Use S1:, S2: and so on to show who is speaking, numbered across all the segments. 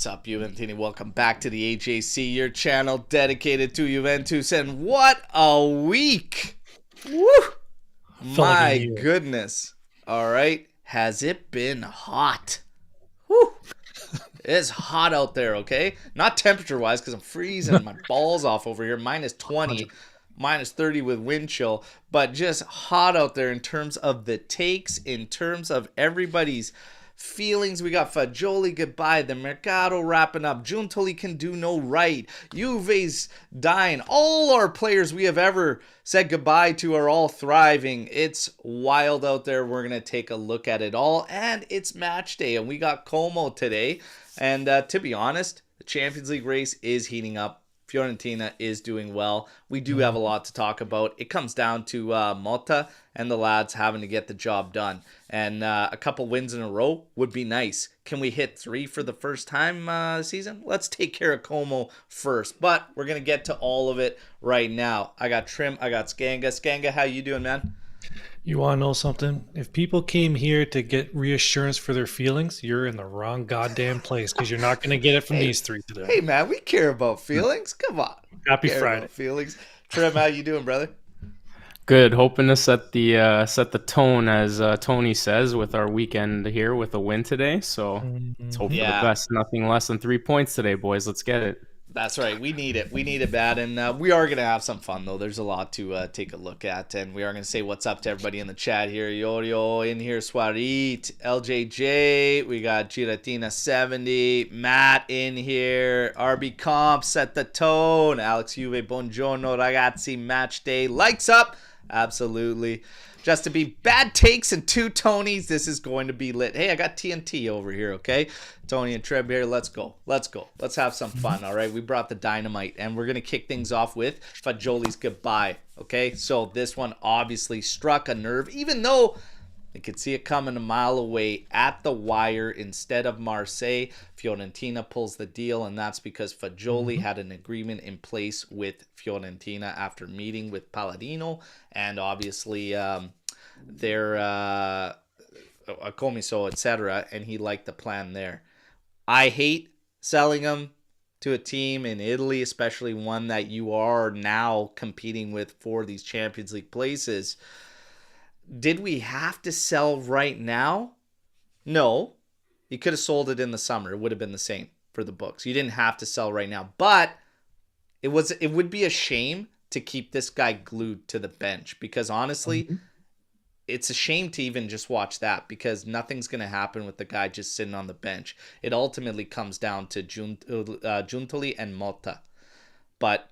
S1: What's up, Juventini? Welcome back to the AJC, your channel dedicated to Juventus. And what a week! Woo! My goodness. All right. Has it been hot? Woo! It's hot out there, okay? Not temperature-wise, because I'm freezing my balls off over here. Minus 20, minus 30 with wind chill. But just hot out there in terms of the takes, in terms of everybody's feelings. We got Fagioli goodbye, the Mercato wrapping up, Giuntoli can do no right, Juve's dying, all our players we have ever said goodbye to are all thriving. It's wild out there. We're going to take a look at it all, and it's match day, and we got Como today, and to be honest, the Champions League race is heating up. Fiorentina is doing well. We do have a lot to talk about. It comes down to Motta and the lads having to get the job done. And a couple wins in a row would be nice. Can we hit 3 for the first time this season? Let's take care of Como first. But we're going to get to all of it right now. I got Trim. I got Skanga. Skanga, how you doing, man?
S2: You want to know something? If people came here to get reassurance for their feelings, you're in the wrong goddamn place because you're not going to get it from these three today.
S1: Hey, man, we care about feelings. Come on.
S2: Happy Friday.
S1: Feelings. Trim, how you doing, brother?
S3: Good. Hoping to set the tone, as Tony says, with our weekend here with a win today. So let's hope for the best. Nothing less than 3 points today, boys. Let's get it.
S1: That's right. We need it. We need it bad. And we are going to have some fun, though. There's a lot to take a look at. And we are going to say what's up to everybody in the chat here. Yorio in here. Swarit. LJJ. We got Giratina70. Matt in here. RB Comp. Set the tone. Alex Juve. Buongiorno, ragazzi. Match day. Lights up. Absolutely. Just to be bad takes and 2 Tonys, this is going to be lit. Hey, I got TNT over here, okay? Tony and Treb here. Let's go. Let's go. Let's have some fun, all right? We brought the dynamite, and we're going to kick things off with Fagioli's goodbye, okay? So this one obviously struck a nerve, even though they could see it coming a mile away at the wire instead of Marseille. Fiorentina pulls the deal, and that's because Fagioli had an agreement in place with Fiorentina after meeting with Palladino, and obviously their Comiso, etc., and he liked the plan there. I hate selling him to a team in Italy, especially one that you are now competing with for these Champions League places. Did we have to sell right now? No. You could have sold it in the summer. It would have been the same for the books. You didn't have to sell right now. But it would be a shame to keep this guy glued to the bench because honestly, it's a shame to even just watch that because nothing's going to happen with the guy just sitting on the bench. It ultimately comes down to Giuntoli and Motta. But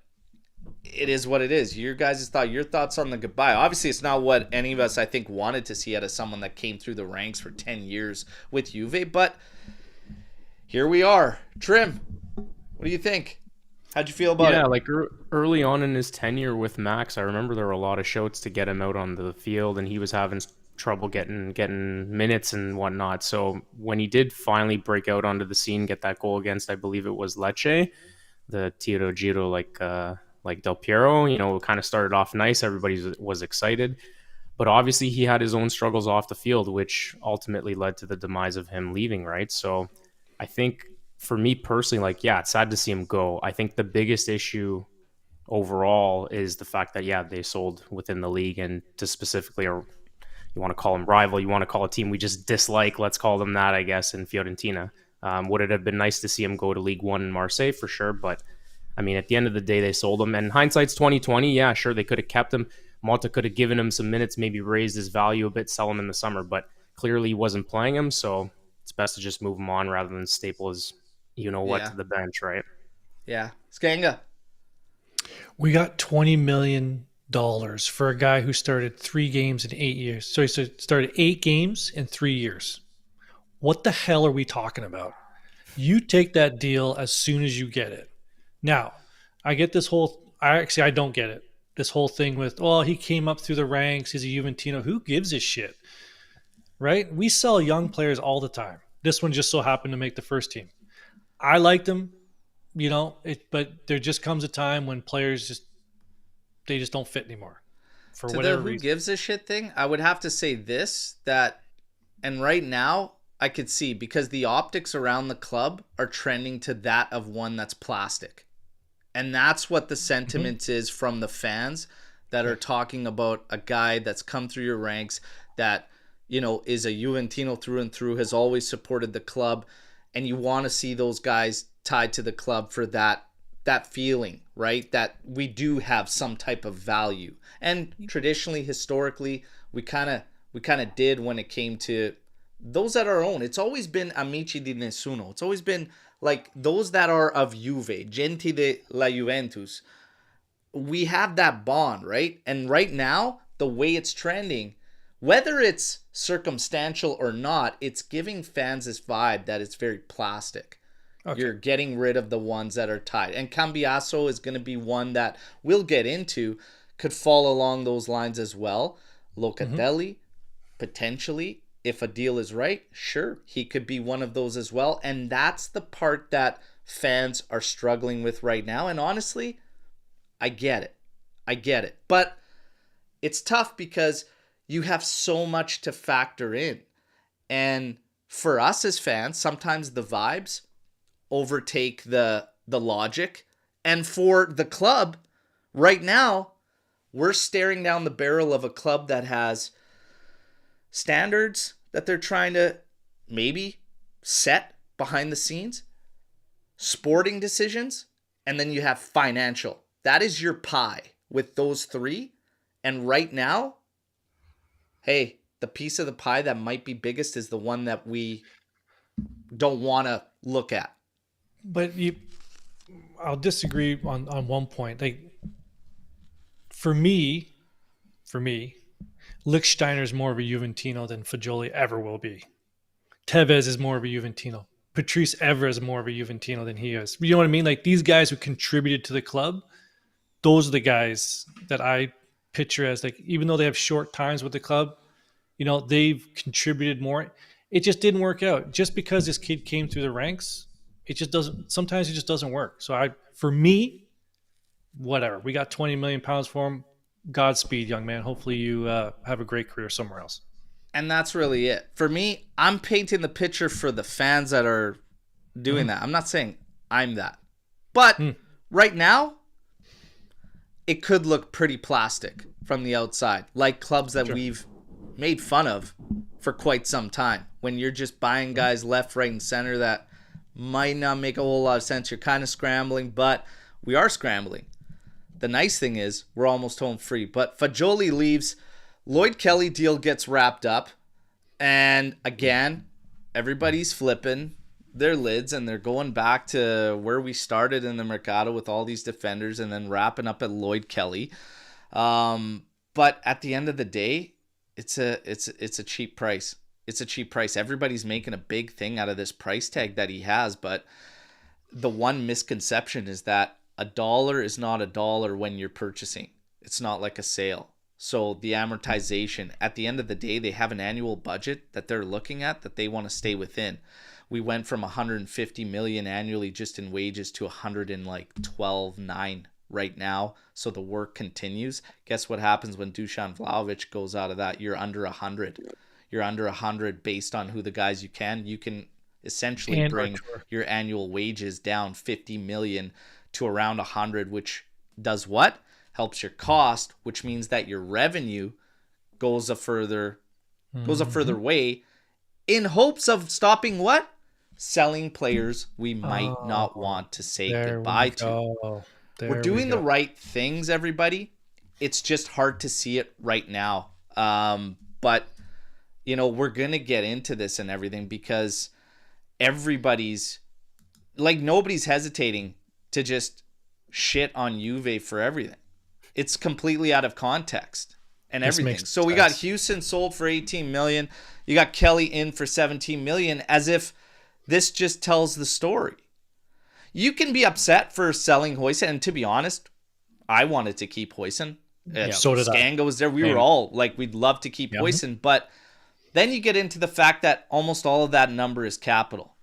S1: it is what it is. Your thoughts on the goodbye. Obviously, it's not what any of us, I think, wanted to see out of someone that came through the ranks for 10 years with Juve. But here we are. Trim, what do you think? How'd you feel about it?
S3: Yeah, like early on in his tenure with Max, I remember there were a lot of shouts to get him out on the field, and he was having trouble getting minutes and whatnot. So when he did finally break out onto the scene, get that goal against, I believe it was Lecce, the tiro giro like Del Piero, kind of started off nice. Everybody was excited. But obviously he had his own struggles off the field, which ultimately led to the demise of him leaving, right? So I think for me personally, it's sad to see him go. I think the biggest issue overall is the fact that, they sold within the league, and to specifically, or you want to call them rival, you want to call a team we just dislike, let's call them that, I guess, in Fiorentina. Would it have been nice to see him go to League One in Marseille? For sure, but I mean, at the end of the day, they sold him. And hindsight's 2020. Yeah, sure, they could have kept him. Motta could have given him some minutes, maybe raised his value a bit, sell him in the summer. But clearly he wasn't playing him, so it's best to just move him on rather than staple his to the bench, right?
S1: Yeah. Skanga.
S2: We got $20 million for a guy who started 3 games in 8 years. So he started 8 games in 3 years. What the hell are we talking about? You take that deal as soon as you get it. Now, I get this I don't get it. This whole thing with, he came up through the ranks, he's a Juventino. Who gives a shit? Right? We sell young players all the time. This one just so happened to make the first team. I liked him, but there just comes a time when players just don't fit anymore. For
S1: to
S2: whatever
S1: the who
S2: reason.
S1: Gives a shit thing, I would have to say this, and right now, I could see, because the optics around the club are trending to that of one that's plastic. And that's what the sentiment is from the fans that are talking about a guy that's come through your ranks, that, you know, is a Juventino through and through, has always supported the club, and you want to see those guys tied to the club for that feeling, right? That we do have some type of value. And traditionally, historically, we kind of did when it came to those that are own. It's always been amici di nessuno. It's always been like those that are of Juve, gente de la Juventus. We have that bond, right? And right now, the way it's trending, whether it's circumstantial or not, it's giving fans this vibe that it's very plastic. Okay. You're getting rid of the ones that are tied. And Cambiaso is going to be one that we'll get into, could fall along those lines as well. Locatelli, potentially, if a deal is right, sure, he could be one of those as well. And that's the part that fans are struggling with right now. And honestly, I get it. But it's tough because you have so much to factor in. And for us as fans, sometimes the vibes overtake the logic. And for the club, right now, we're staring down the barrel of a club that has standards that they're trying to maybe set behind the scenes, sporting decisions, and then you have financial. That is your pie with those three. And right now, hey, the piece of the pie that might be biggest is the one that we don't want to look at.
S2: But I'll disagree on one point. Like, for me, Lichtsteiner is more of a Juventino than Fagioli ever will be. Tevez is more of a Juventino. Patrice Evra is more of a Juventino than he is. You know what I mean? Like, these guys who contributed to the club, those are the guys that I picture as, like, even though they have short times with the club, you know, they've contributed more. It just didn't work out. Just because this kid came through the ranks, it just doesn't. Sometimes it just doesn't work. So for me, whatever. We got 20 million pounds for him. Godspeed, young man. Hopefully you have a great career somewhere else.
S1: And that's really it. For me, I'm painting the picture for the fans that are doing that. I'm not saying I'm that. But right now, it could look pretty plastic from the outside, like clubs that we've made fun of for quite some time. When you're just buying guys left, right, and center that might not make a whole lot of sense. You're kind of scrambling, but we are scrambling. The nice thing is we're almost home free. But Fagioli leaves. Lloyd Kelly deal gets wrapped up. And again, everybody's flipping their lids and they're going back to where we started in the Mercato with all these defenders and then wrapping up at Lloyd Kelly. But at the end of the day, it's a cheap price. It's a cheap price. Everybody's making a big thing out of this price tag that he has. But the one misconception is that $1 is not $1 when you're purchasing. It's not like a sale. So the amortization, at the end of the day, they have an annual budget that they're looking at that they want to stay within. We went from 150 million annually just in wages to 112.9 right now. So the work continues. Guess what happens when Dusan Vlahovic goes out of that? You're under 100. You're under 100 based on who the guys you can essentially bring your annual wages down 50 million to around 100, which does what? Helps your cost, which means that your revenue goes a further way in hopes of stopping what? Selling players we might not want to say goodbye to. We're doing the right things, everybody. It's just hard to see it right now. But, you know, we're going to get into this and everything because everybody's, like, nobody's hesitating to just shit on Juve for everything. It's completely out of context and everything. So we got Houston sold for 18 million. You got Kelly in for 17 million, as if this just tells the story. You can be upset for selling Huijsen, and to be honest, I wanted to keep Huijsen.
S2: So did
S1: Scango was there. We were all like, we'd love to keep Huijsen, but then you get into the fact that almost all of that number is capital.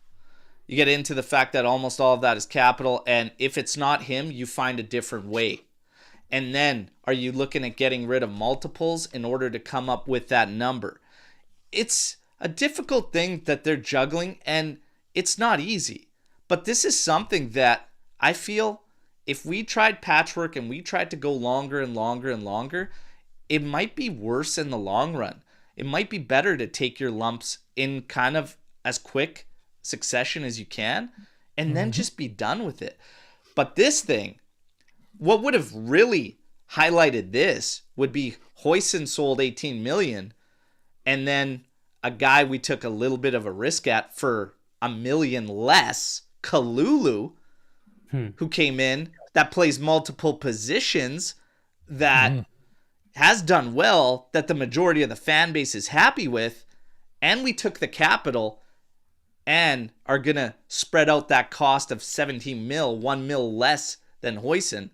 S1: You get into the fact that almost all of that is capital, and if it's not him, you find a different way. And then are you looking at getting rid of multiples in order to come up with that number? It's a difficult thing that they're juggling, and it's not easy. But this is something that I feel if we tried patchwork and we tried to go longer and longer and longer, it might be worse in the long run. It might be better to take your lumps in kind of as quick succession as you can and then just be done with it. But this thing, what would have really highlighted this would be Huijsen sold 18 million, and then a guy we took a little bit of a risk at for $1 million less, Kalulu, who came in, that plays multiple positions, that has done well, that the majority of the fan base is happy with, and we took the capital and are going to spread out that cost of 17 mil, 1 mil less than Huijsen,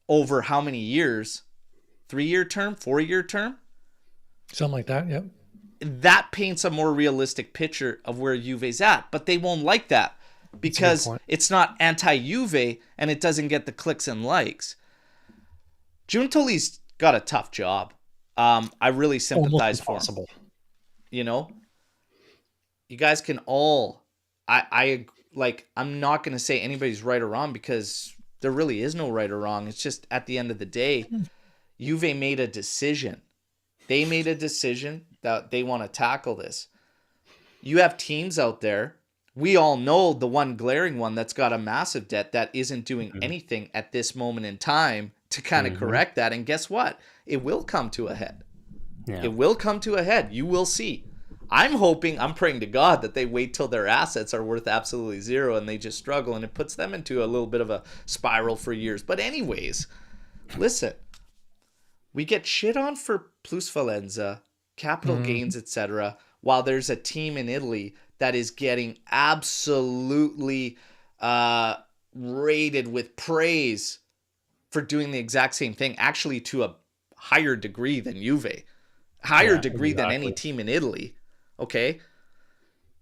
S1: over how many years? 3-year term? 4-year term?
S2: Something like that, yep.
S1: That paints a more realistic picture of where Juve's at, but they won't like that because it's not anti-Juve and it doesn't get the clicks and likes. Giuntoli's got a tough job. I really sympathize for him. You know, you guys can all, I'm not going to say anybody's right or wrong because there really is no right or wrong. It's just at the end of the day, Juve made a decision. They made a decision that they want to tackle this. You have teams out there. We all know the one glaring one that's got a massive debt that isn't doing anything at this moment in time to kind of correct that. And guess what? It will come to a head. Yeah. It will come to a head. You will see. I'm praying to God that they wait till their assets are worth absolutely zero and they just struggle, and it puts them into a little bit of a spiral for years. But anyways, listen, we get shit on for plusvalenza, capital gains, etc., while there's a team in Italy that is getting absolutely rated with praise for doing the exact same thing, actually to a higher degree than Juve, higher degree than any team in Italy, okay?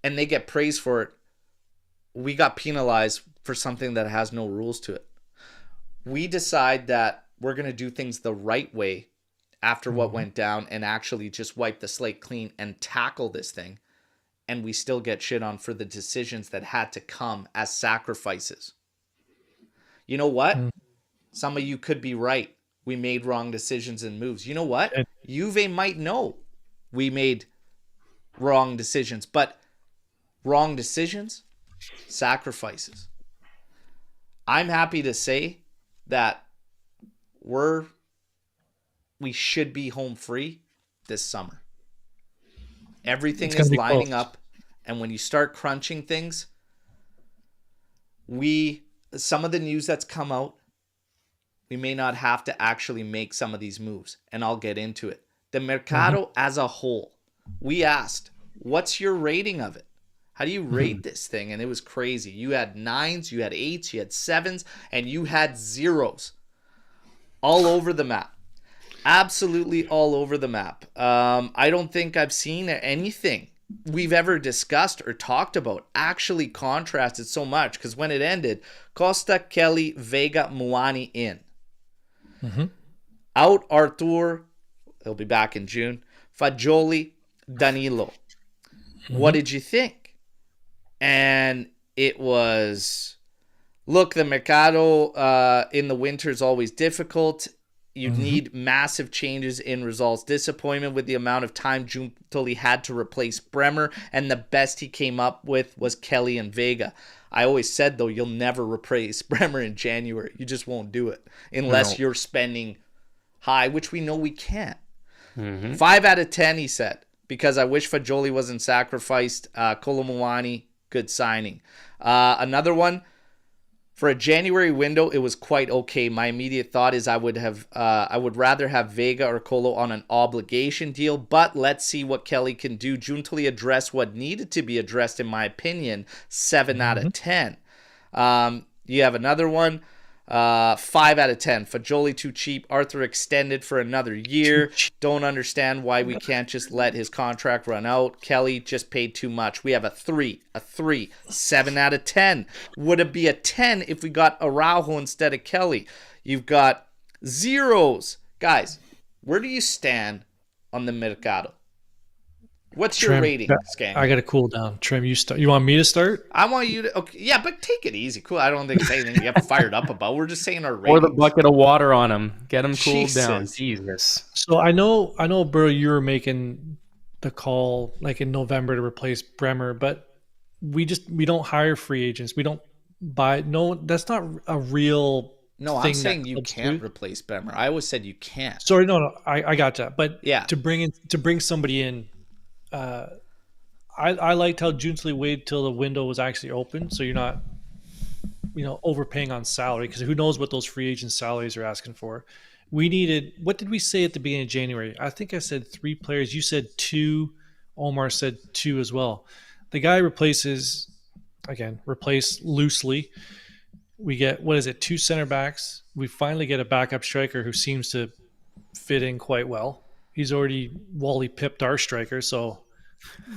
S1: And they get praised for it. We got penalized for something that has no rules to it. We decide that we're going to do things the right way after what went down and actually just wipe the slate clean and tackle this thing. And we still get shit on for the decisions that had to come as sacrifices. You know what? Some of you could be right. We made wrong decisions and moves. You know what? Juve might know we made wrong decisions, but wrong decisions, sacrifices. I'm happy to say that we should be home free this summer. Everything is lining up, and when you start crunching things, some of the news that's come out, we may not have to actually make some of these moves, and I'll get into it. The Mercato as a whole, we asked, what's your rating of it? How do you rate this thing? And it was crazy. You had 9s, you had 8s, you had 7s, and you had 0s all over the map. Absolutely all over the map. I don't think I've seen anything we've ever discussed or talked about actually contrasted so much, because when it ended, Costa, Kelly, Vega, Muani in. Out Artur, he'll be back in June. Fagioli, Danilo. What did you think? And it was, look, the Mercato in the winter is always difficult. You need massive changes in results. Disappointment with the amount of time Giuntoli had to replace Bremer, and the best he came up with was Kelly and Vega. I always said, though, you'll never replace Bremer in January. You just won't do it unless you're spending high, which we know we can't. 5 out of 10, he said, because I wish Fagioli wasn't sacrificed. Colomwani, good signing. Another one, for a January window, it was quite okay. My immediate thought is I would rather have Vega or Colo on an obligation deal, but let's see what Kelly can do. Giuntoli addressed what needed to be addressed, in my opinion. 7 out of 10. You have another one. 5 out of 10. Fagioli too cheap. Arthur extended for another year. Don't understand why we can't just let his contract run out. Kelly just paid too much. We have a 3. 7 out of 10. Would it be a 10 if we got Araujo instead of Kelly? You've got 0s. Guys, where do you stand on the Mercato? What's your rating, Skang?
S2: I got to cool down. Trim, you start. You want me to start?
S1: I want you to. Okay, yeah, but take it easy. Cool. I don't think it's anything you get fired up about. We're just saying our ratings.
S3: Pour the bucket of water on him. Get him cooled down. Jesus.
S2: So I know, Bro, you were making the call like in November to replace Bremer, but we don't hire free agents. We don't buy. No, that's not a real.
S1: No, I'm saying you can't replace Bremer. I always said you can't.
S2: Sorry, no, I got that. But
S1: yeah,
S2: to bring somebody in. I liked how Junsley waited till the window was actually open, so you're not, overpaying on salary, because who knows what those free agent salaries are asking for. We needed, what did we say at the beginning of January? I think I said 3 players. You said 2. Omar said 2 as well. The guy replaced loosely. We get, 2 center backs. We finally get a backup striker who seems to fit in quite well. He's already Wally pipped our striker, so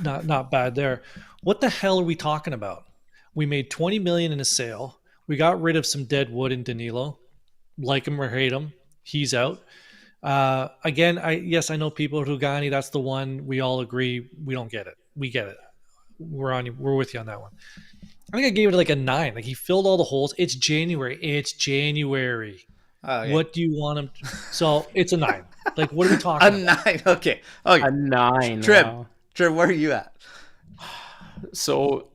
S2: not bad there. What the hell are we talking about? We made $20 million in a sale. We got rid of some dead wood in Danilo. Like him or hate him, he's out. Again, I know people at Hugani, that's the one we all agree we don't get it. We get it. We're with you on that one. I think I gave it like a 9. Like, he filled all the holes. It's January.
S1: Yeah.
S2: What do you want him to? So it's a 9. Like, what are we talking
S1: about? 9. Okay.
S3: A 9.
S1: Trim, where are you at?
S3: So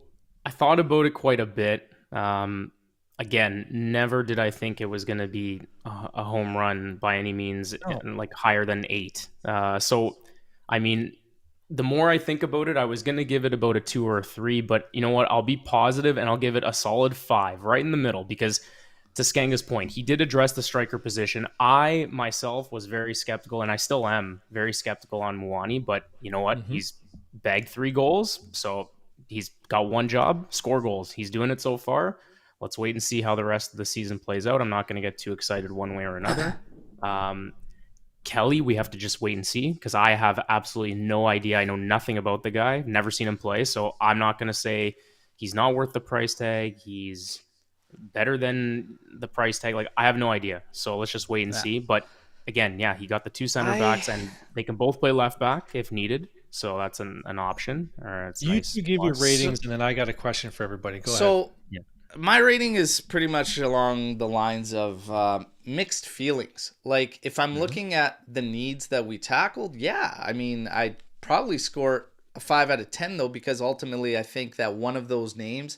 S3: I thought about it quite a bit. Again, never did I think it was going to be a home run by any means, like higher than 8. So, I mean, the more I think about it, I was going to give it about a 2 or a 3, but you know what? I'll be positive and I'll give it a solid 5, right in the middle, because to Skanga's point, he did address the striker position. I myself was very skeptical, and I still am very skeptical on Muani, but you know what? Mm-hmm. He's bagged 3 goals, so he's got one job, score goals. He's doing it so far. Let's wait and see how the rest of the season plays out. I'm not going to get too excited one way or another. Kelly, we have to just wait and see, because I have absolutely no idea. I know nothing about the guy. Never seen him play, so I'm not going to say he's not worth the price tag. He's better than the price tag. Like, I have no idea. So let's just wait and see. But again, he got the 2 center backs, and they can both play left back if needed. So that's an option.
S2: You give your ratings, and then I got a question for everybody. Go ahead.
S1: So my rating is pretty much along the lines of mixed feelings. Like, if I'm looking at the needs that we tackled, I mean, I'd probably score a 5 out of 10, though, because ultimately I think that one of those names,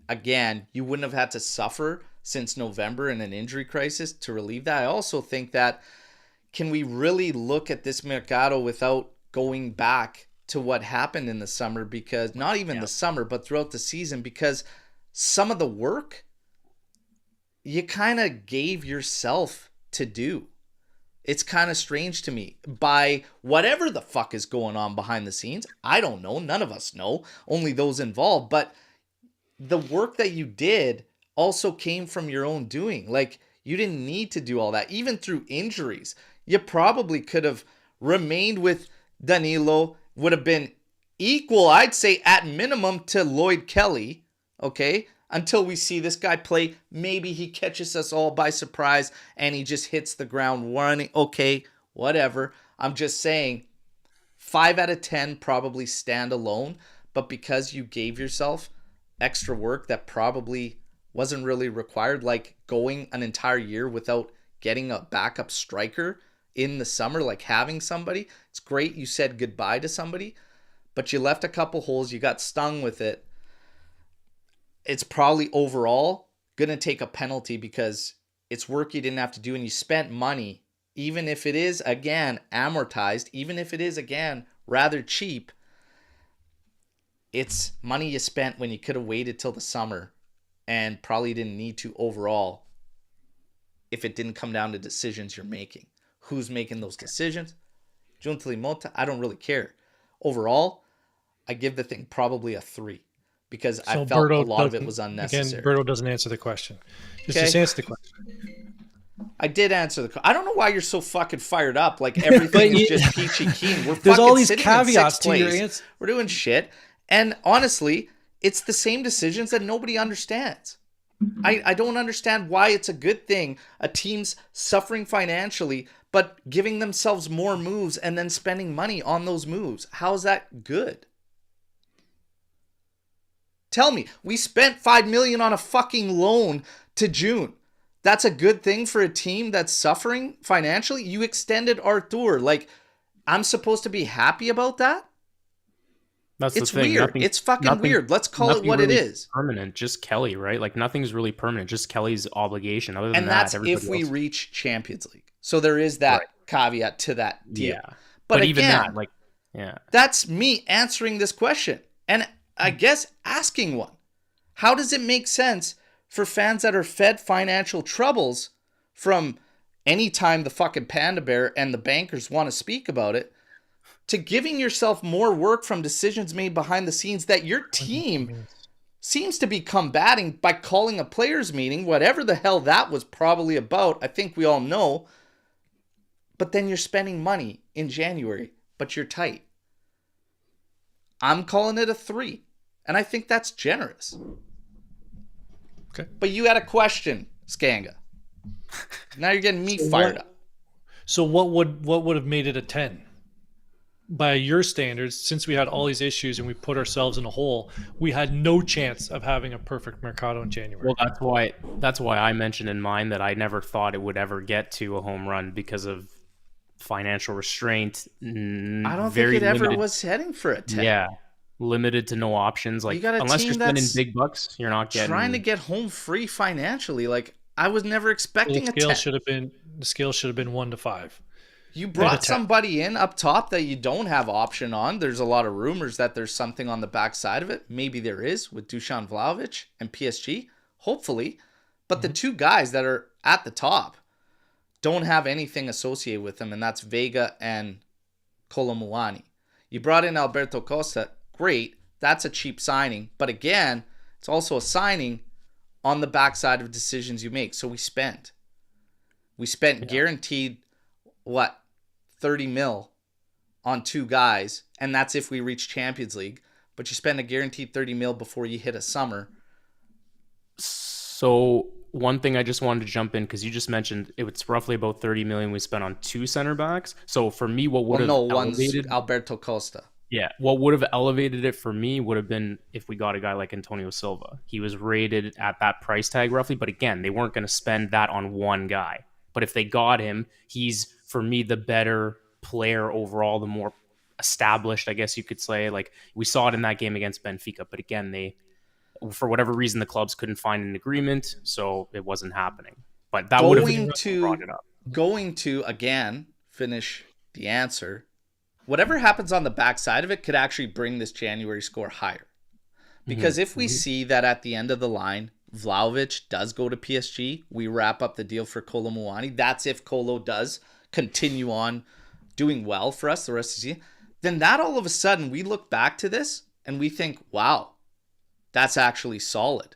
S1: again, you wouldn't have had to suffer since November in an injury crisis to relieve that. I also think that, can we really look at this Mercato without going back to what happened in the summer? Because not even the summer, but throughout the season, because some of the work you kind of gave yourself to do. It's kind of strange to me. By whatever the fuck is going on behind the scenes, I don't know. None of us know. Only those involved. But the work that you did also came from your own doing. Like, you didn't need to do all that. Even through injuries, you probably could have remained with Danilo, would have been equal, I'd say, at minimum, to Lloyd Kelly, okay? Until we see this guy play. Maybe he catches us all by surprise and he just hits the ground running. Okay, whatever. I'm just saying, 5 out of 10 probably stand alone. But because you gave yourself extra work that probably wasn't really required, like going an entire year without getting a backup striker in the summer, like having somebody, it's great you said goodbye to somebody, but you left a couple holes, you got stung with it. It's probably overall going to take a penalty because it's work you didn't have to do, and you spent money, even if it is, again, amortized, even if it is, again, rather cheap. It's money you spent when you could have waited till the summer and probably didn't need to overall if it didn't come down to decisions you're making. Who's making those decisions? Junsley, Motta, I don't really care. Overall, I give the thing probably a 3 because I felt a lot of it was unnecessary.
S2: Again, Berto doesn't answer the question. Just answer the question.
S1: I did answer the question. I don't know why you're so fucking fired up. Like, everything is just peachy keen. We're
S2: There's
S1: fucking
S2: all these
S1: sitting
S2: caveats
S1: in 6th
S2: to your
S1: place.
S2: answer.
S1: We're doing shit. And honestly, it's the same decisions that nobody understands. I don't understand why it's a good thing a team's suffering financially, but giving themselves more moves and then spending money on those moves. How's that good? Tell me, we spent $5 million on a fucking loan to June. That's a good thing for a team that's suffering financially? You extended Arthur. Like, I'm supposed to be happy about that?
S3: That's
S1: it's
S3: the thing.
S1: Weird. It's fucking weird. Let's call it what
S3: really
S1: it is.
S3: Permanent. Just Kelly, right? Like, nothing's really permanent. Just Kelly's obligation. Other than
S1: and
S3: that,
S1: that's if we reach Champions League. So there is that caveat to that deal. Yeah. But again,
S3: even that, like, yeah.
S1: That's me answering this question. And I guess asking one. How does it make sense for fans that are fed financial troubles from any time the fucking Panda Bear and the bankers want to speak about it to giving yourself more work from decisions made behind the scenes that your team seems to be combating by calling a players meeting, whatever the hell that was probably about. I think we all know. But then you're spending money in January, but you're tight. I'm calling it a 3. And I think that's generous.
S2: Okay.
S1: But you had a question, Skanga. Now you're getting me fired up.
S2: So what would have made it a 10? By your standards, since we had all these issues and we put ourselves in a hole, we had no chance of having a perfect Mercato in January.
S3: Well, that's why I mentioned in mine that I never thought it would ever get to a home run because of financial restraint.
S1: I don't think it ever was heading for a 10.
S3: Yeah. Limited to no options. Like, unless you're spending big bucks, you're not getting...
S1: Trying to get home free financially. Like, I was never expecting a 10.
S2: The scale should have been 1 to 5.
S1: You brought somebody in up top that you don't have option on. There's a lot of rumors that there's something on the backside of it. Maybe there is with Dusan Vlahovic and PSG. Hopefully. But the two guys that are at the top don't have anything associated with them, and that's Vega and Como Juventus. You brought in Alberto Costa. Great. That's a cheap signing. But again, it's also a signing on the backside of decisions you make. So we spent guaranteed, 30 mil on 2 guys. And that's if we reach Champions League. But you spend a guaranteed 30 mil before you hit a summer.
S3: So one thing I just wanted to jump in, because you just mentioned it's roughly about 30 million we spent on 2 center backs. So for me, what would have elevated...
S1: one's Alberto Costa.
S3: Yeah, what would have elevated it for me would have been if we got a guy like Antonio Silva. He was rated at that price tag roughly, but again, they weren't going to spend that on one guy. But if they got him, he's, for me, the better player overall, the more established, I guess you could say. Like, we saw it in that game against Benfica, but again, they, for whatever reason, the clubs couldn't find an agreement, so it wasn't happening. But that would have brought it up.
S1: Going to, again, finish the answer... Whatever happens on the backside of it could actually bring this January score higher. Because if we see that at the end of the line, Vlahovic does go to PSG, we wrap up the deal for Como Juventus. That's if Colo does continue on doing well for us the rest of the season. Then that all of a sudden, we look back to this and we think, wow, that's actually solid.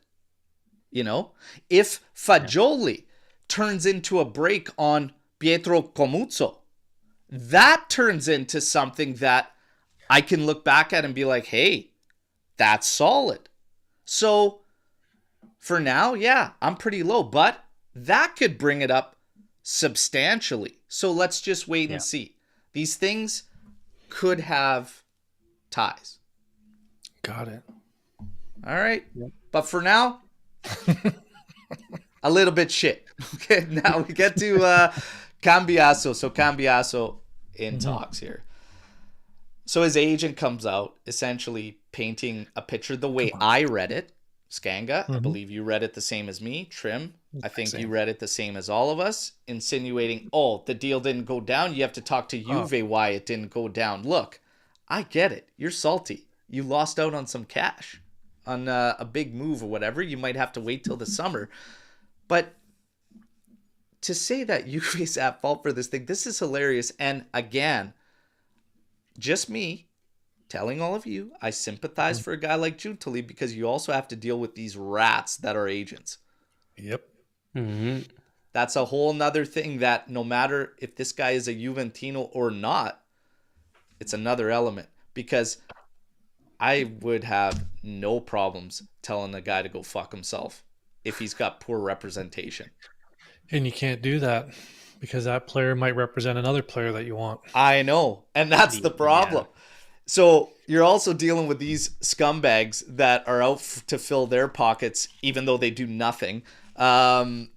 S1: You know? If Fagioli turns into a break on Pietro Comuzzo, that turns into something that I can look back at and be like, hey, that's solid. So for now, yeah, I'm pretty low, but that could bring it up substantially. So let's just wait and see. These things could have ties.
S2: Got it.
S1: All right. Yep. But for now, a little bit shit. Okay, now we get to Cambiaso. So Cambiaso in talks here. So his agent comes out essentially painting a picture the way I read it. Skanga, I believe you read it the same as me. Trim, I think you read it the same as all of us, insinuating, oh, the deal didn't go down. You have to talk to Juve why it didn't go down. Look, I get it. You're salty. You lost out on some cash on a big move or whatever. You might have to wait till the summer. But to say that Juve's at fault for this thing, this is hilarious. And again, just me telling all of you, I sympathize for a guy like Giuntoli because you also have to deal with these rats that are agents.
S2: Yep.
S1: That's a whole nother thing that no matter if this guy is a Juventino or not, it's another element. Because I would have no problems telling a guy to go fuck himself if he's got poor representation.
S2: And you can't do that Because that player might represent another player that you want.
S1: I know. And that's the problem. Yeah. So you're also dealing with these scumbags that are out to fill their pockets, even though they do nothing. And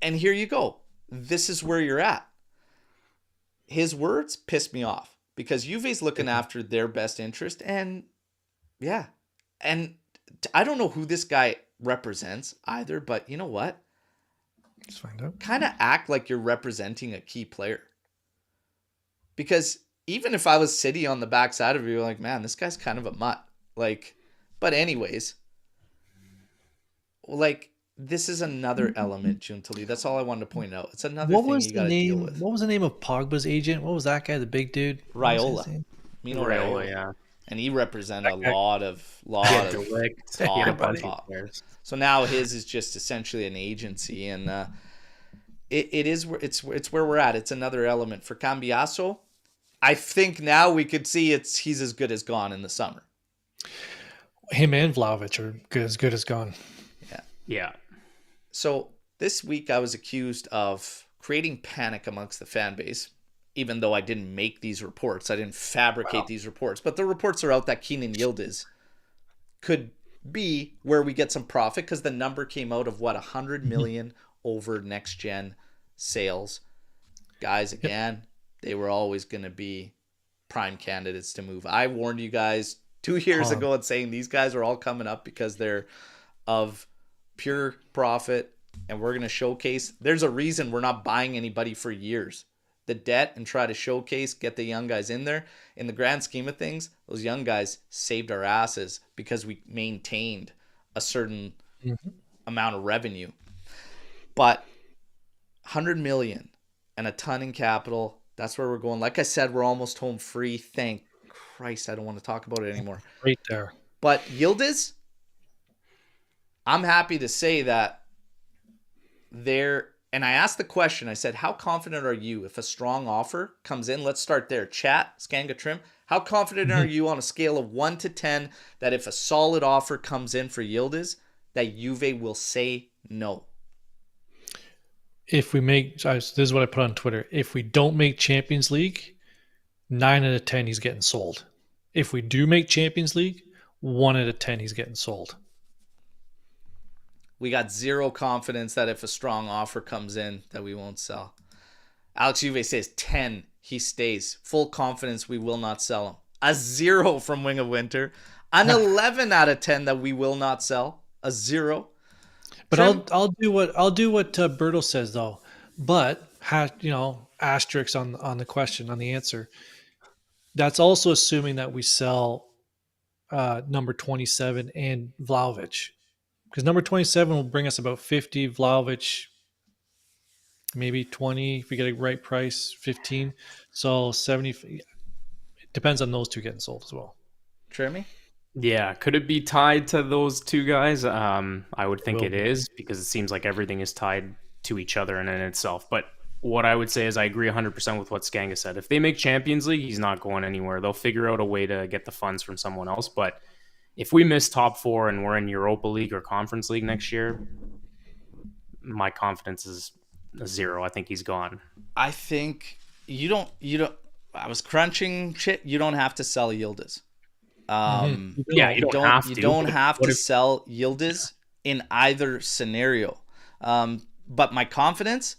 S1: here you go. This is where you're at. His words pissed me off because Juve's looking after their best interest. And yeah. And I don't know who this guy represents either, but you know what?
S2: Let's find out.
S1: Kind of act like you're representing a key player. Because even if I was City on the backside of you, you're like, man, this guy's kind of a mutt. Like, but anyways, like, this is another element, Juntali. That's all I wanted to point out. It's another thing you got to deal with.
S2: What was the name of Pogba's agent? What was that guy, the big dude?
S1: Raiola.
S3: Raiola, yeah.
S1: And he represented a lot of top. So now his is just essentially an agency, and it's where we're at. It's another element for Cambiaso. I think now we could see he's as good as gone in the summer.
S2: Him and Vlahovic are as good as gone.
S3: Yeah.
S1: So this week I was accused of creating panic amongst the fan base, even though I didn't make these reports. I didn't fabricate these reports. But the reports are out that Kenan Yildiz could be where we get some profit because the number came out of, 100 million over next-gen sales. Guys, again, they were always going to be prime candidates to move. I warned you guys 2 years ago and saying these guys are all coming up because they're of pure profit, and we're going to showcase. There's a reason we're not buying anybody for years. The debt and try to showcase, get the young guys in there. In the grand scheme of things, those young guys saved our asses because we maintained a certain amount of revenue. But 100 million and a ton in capital, that's where we're going. Like I said, we're almost home free. Thank Christ, I don't want to talk about it anymore.
S2: Right there.
S1: But Yildiz, I'm happy to say that and I asked the question, I said, how confident are you if a strong offer comes in? Let's start there. Chat, Skanga Trim. How confident are you on a scale of 1 to 10 that if a solid offer comes in for Yildiz, that Juve will say no?
S2: If we make, this is what I put on Twitter. If we don't make Champions League, 9 out of 10, he's getting sold. If we do make Champions League, 1 out of 10, he's getting sold.
S1: We got zero confidence that if a strong offer comes in that we won't sell. Alex Juve says 10, he stays. Full confidence we will not sell him. A 0 from Wing of Winter. An 11 out of 10 that we will not sell. A 0.
S2: But I'll do what Berto says though. But asterisks on the question, on the answer. That's also assuming that we sell number 27 and Vlahovic. Because number 27 will bring us about 50, Vlahovic maybe 20 if we get a right price, 15. So 70. It depends on those two getting sold as well.
S1: Trimmy?
S3: Yeah, could it be tied to those two guys? I would think it is because it seems like everything is tied to each other in itself. But what I would say is I agree 100% with what Skanga said. If they make Champions League, he's not going anywhere. They'll figure out a way to get the funds from someone else. But if we miss top 4 and we're in Europa League or Conference League next year, my confidence is a 0. I think he's gone.
S1: I think you don't. I was crunching shit. You don't have to sell Yildiz.
S3: You don't have to.
S1: You don't have to sell Yildiz in either scenario. But my confidence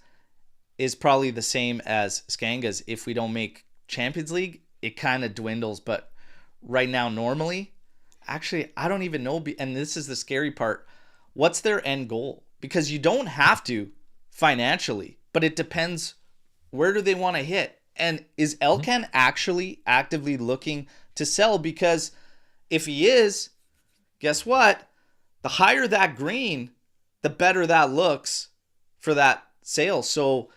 S1: is probably the same as Skanga's. If we don't make Champions League, it kind of dwindles. But right now, normally, actually, I don't even know. And this is the scary part. What's their end goal? Because you don't have to financially, but it depends. Where do they want to hit? And is Elkan actually actively looking to sell? Because if he is, guess what? The higher that green, the better that looks for that sale. So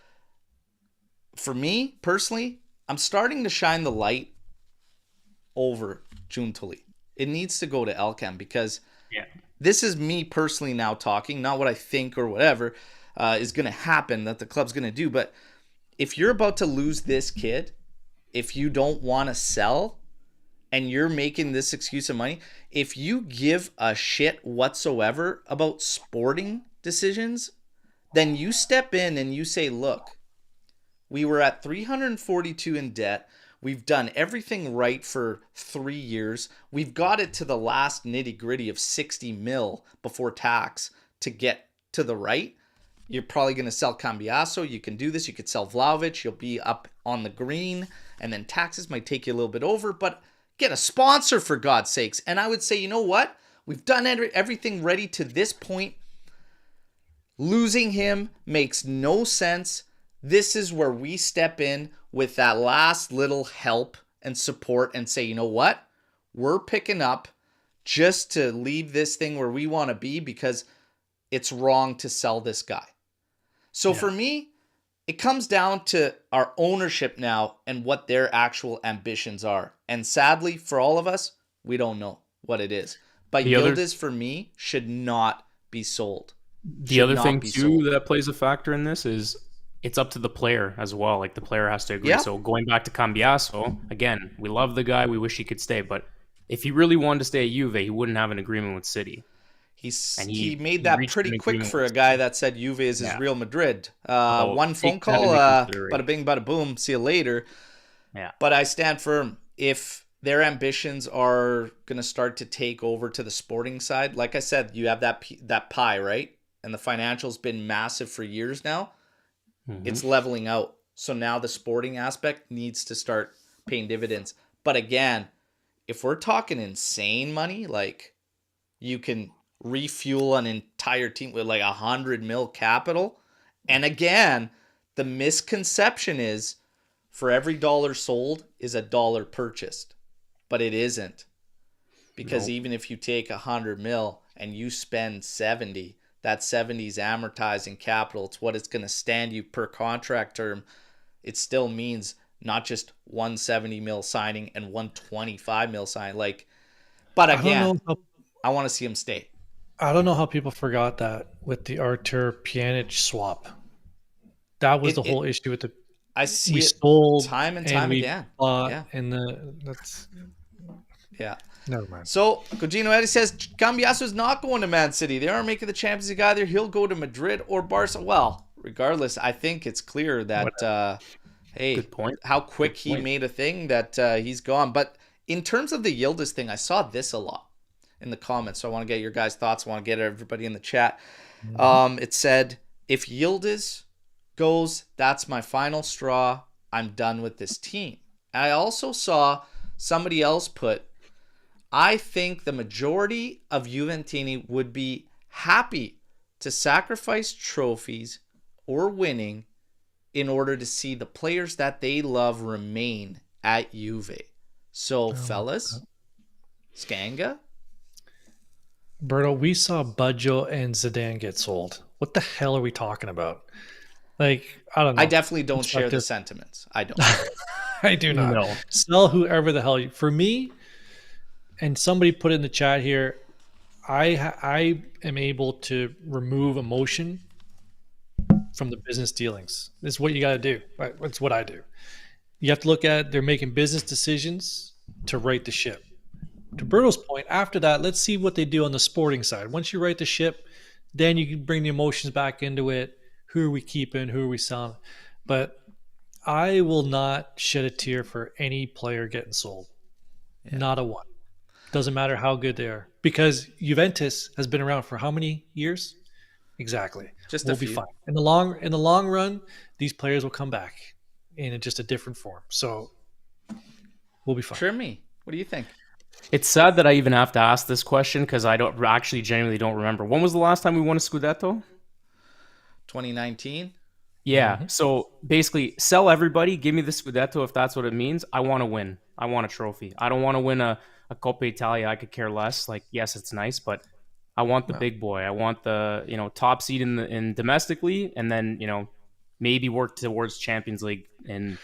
S1: for me personally, I'm starting to shine the light over Juntali. It needs to go to Elkan because this is me personally now talking, not what I think or whatever is going to happen that the club's going to do. But if you're about to lose this kid, if you don't want to sell and you're making this excuse of money, if you give a shit whatsoever about sporting decisions, then you step in and you say, look, We were at 342 in debt. We've done everything right for 3 years. We've got it to the last nitty gritty of 60 mil before tax to get to the right. You're probably going to sell Cambiaso. You can do this. You could sell Vlahovic. You'll be up on the green. And then taxes might take you a little bit over. But get a sponsor, for God's sakes. And I would say, you know what? We've done everything ready to this point. Losing him makes no sense. This is where we step in with that last little help and support and say, you know what? We're picking up just to leave this thing where we want to be because it's wrong to sell this guy. So for me, it comes down to our ownership now and what their actual ambitions are. And sadly, for all of us, we don't know what it is. But Yildiz, for me, should not be sold.
S3: The other thing, too, that plays a factor in this is it's up to the player as well. Like, the player has to agree. Yeah. So going back to Cambiaso, again, we love the guy. We wish he could stay. But if he really wanted to stay at Juve, he wouldn't have an agreement with City.
S1: He made that pretty quick for a guy that said Juve is his Real Madrid. One phone call, bada bing, bada boom, see you later.
S3: Yeah.
S1: But I stand firm. If their ambitions are going to start to take over to the sporting side, like I said, you have that pie, right? And the financial's been massive for years now. Mm-hmm. It's leveling out. So now the sporting aspect needs to start paying dividends. But again, if we're talking insane money, like you can refuel an entire team with like 100 mil capital. And again, the misconception is for every dollar sold is a dollar purchased, but it isn't. Because even if you take 100 mil and you spend 70, that 70 is amortizing capital. It's what it's going to stand you per contract term. It still means not just 170 mil signing and 125 mil signing. Like, but again, I want to see him stay.
S2: I don't know how people forgot that with the Artur Pjanic swap. That was the whole issue with the.
S1: I see
S2: we
S1: it
S2: sold
S1: time and time again.
S2: That's.
S1: Yeah.
S2: Never mind.
S1: So Cogino Eddie says Cambiaso is not going to Man City. They aren't making the Champions League either. He'll go to Madrid or Barca. Well, regardless, I think it's clear that hey,
S3: good point.
S1: How quick he made a thing that he's gone. But in terms of the Yildiz thing, I saw this a lot in the comments. So I want to get your guys' thoughts. I want to get everybody in the chat. Mm-hmm. It said, if Yildiz goes, that's my final straw. I'm done with this team. I also saw somebody else put, I think the majority of Juventini would be happy to sacrifice trophies or winning in order to see the players that they love remain at Juve. So, fellas, Skanga?
S2: Berto, we saw Baggio and Zidane get sold. What the hell are we talking about? Like, I don't know.
S1: I definitely don't share the sentiments. I don't.
S2: I do not. No. Sell whoever the hell for me. And somebody put in the chat here, I am able to remove emotion from the business dealings. This is what you got to do. Right? That's what I do. You have to look at they're making business decisions to right the ship. To Berto's point, after that, let's see what they do on the sporting side. Once you right the ship, then you can bring the emotions back into it. Who are we keeping? Who are we selling? But I will not shed a tear for any player getting sold. Yeah. Not a one. Doesn't matter how good they are. Because Juventus has been around for how many years? Exactly. We'll be fine. In the long run, these players will come back in just a different form. So we'll be fine.
S1: Sure me. What do you think?
S3: It's sad that I even have to ask this question because I don't actually genuinely don't remember. When was the last time we won a Scudetto?
S1: 2019.
S3: Yeah. Mm-hmm. So basically, sell everybody. Give me the Scudetto if that's what it means. I want to win. I want a trophy. I don't want to win a Coppa Italia. I could care less. Like, yes, it's nice, but I want the big boy. I want the top seed in domestically, and then maybe work towards Champions League in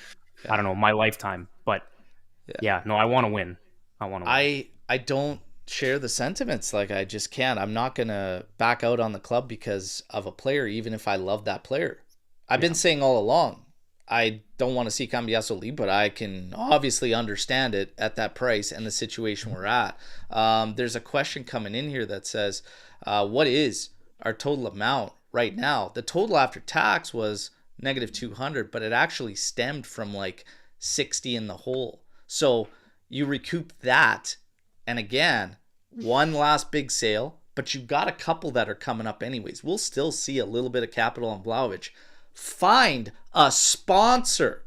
S3: I don't know my lifetime. But no, I want to win. I want to win.
S1: I don't share the sentiments. Like, I just can't. I'm not gonna back out on the club because of a player, even if I love that player. I've been saying all along, I don't want to see Cambiaso leave, but I can obviously understand it at that price and the situation we're at. There's a question coming in here that says, what is our total amount right now? The total after tax was negative 200, but it actually stemmed from like 60 in the hole. So you recoup that. And again, one last big sale, but you've got a couple that are coming up anyways. We'll still see a little bit of capital on Vlahovic. Find a sponsor,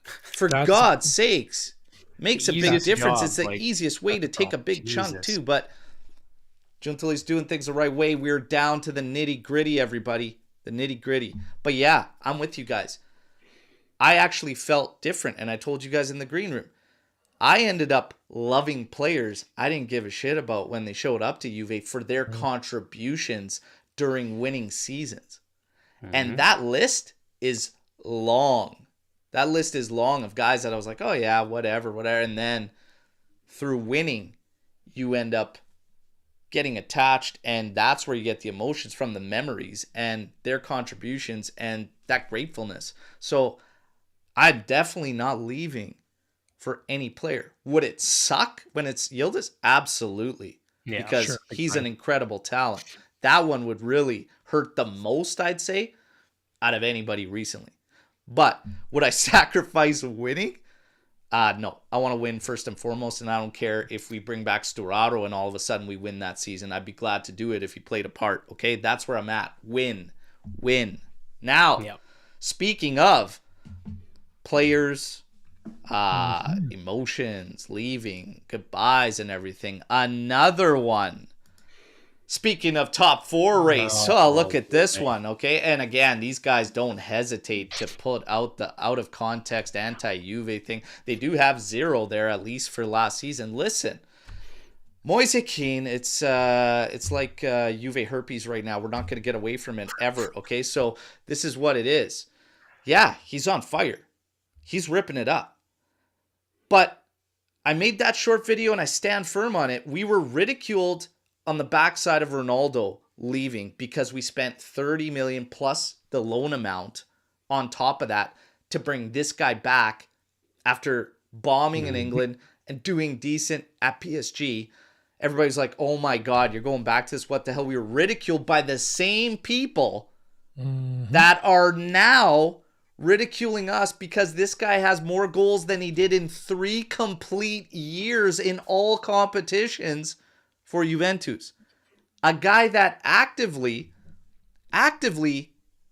S1: for God's sakes. Makes a big difference. It's the easiest way to take a big chunk too. But Giuntoli's doing things the right way. We're down to the nitty gritty, everybody. The nitty gritty. But yeah, I'm with you guys. I actually felt different, and I told you guys in the green room. I ended up loving players I didn't give a shit about when they showed up to Juve for their contributions during winning seasons. And that list is long. That list is long of guys that I was like, oh yeah, whatever. And then through winning, you end up getting attached, and that's where you get the emotions from, the memories and their contributions and that gratefulness. So I'm definitely not leaving for any player. Would it suck when it's Yildiz? Absolutely. Yeah, because he's an incredible talent. That one would really hurt the most, I'd say, out of anybody recently. But would I sacrifice winning? No. I want to win first and foremost, and I don't care if we bring back Sturaro and all of a sudden we win that season. I'd be glad to do it if he played a part. Okay, that's where I'm at. Win. Now, speaking of players, emotions, leaving, goodbyes and everything, another one. Speaking of top 4 race, look at this one, okay? And again, these guys don't hesitate to put out the out of context anti-Juve thing. They do have 0 there, at least for last season. Listen, Moise Kean, it's like Juve herpes right now. We're not going to get away from it ever, okay? So this is what it is. Yeah, he's on fire. He's ripping it up. But I made that short video and I stand firm on it. We were ridiculed on the backside of Ronaldo leaving because we spent 30 million plus the loan amount on top of that to bring this guy back after bombing in England and doing decent at PSG. Everybody's like, oh my God, you're going back to this. What the hell? We were ridiculed by the same people that are now ridiculing us because this guy has more goals than he did in 3 complete years in all competitions for Juventus. A guy that actively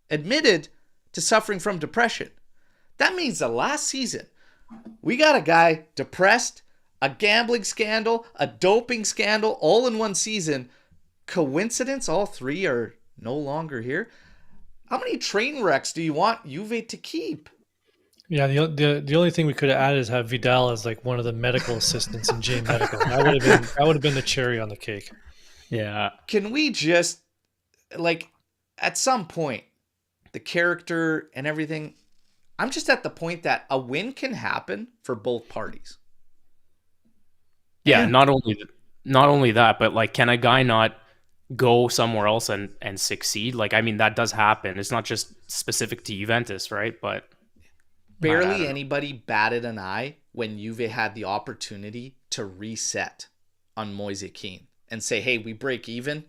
S1: admitted to suffering from depression. That means the last season, we got a guy depressed, a gambling scandal, a doping scandal, all in one season. Coincidence? All 3 are no longer here. How many train wrecks do you want Juve to keep?
S2: Yeah, the only thing we could have added is have Vidal as like one of the medical assistants in J Medical. That would have been the cherry on the cake.
S3: Yeah.
S1: Can we just, like, at some point, the character and everything, I'm just at the point that a win can happen for both parties.
S3: Yeah, not only that, but like, can a guy not go somewhere else and succeed? Like, I mean, that does happen. It's not just specific to Juventus, right? But
S1: barely anybody batted an eye when Juve had the opportunity to reset on Moise Kean and say, hey, we break even.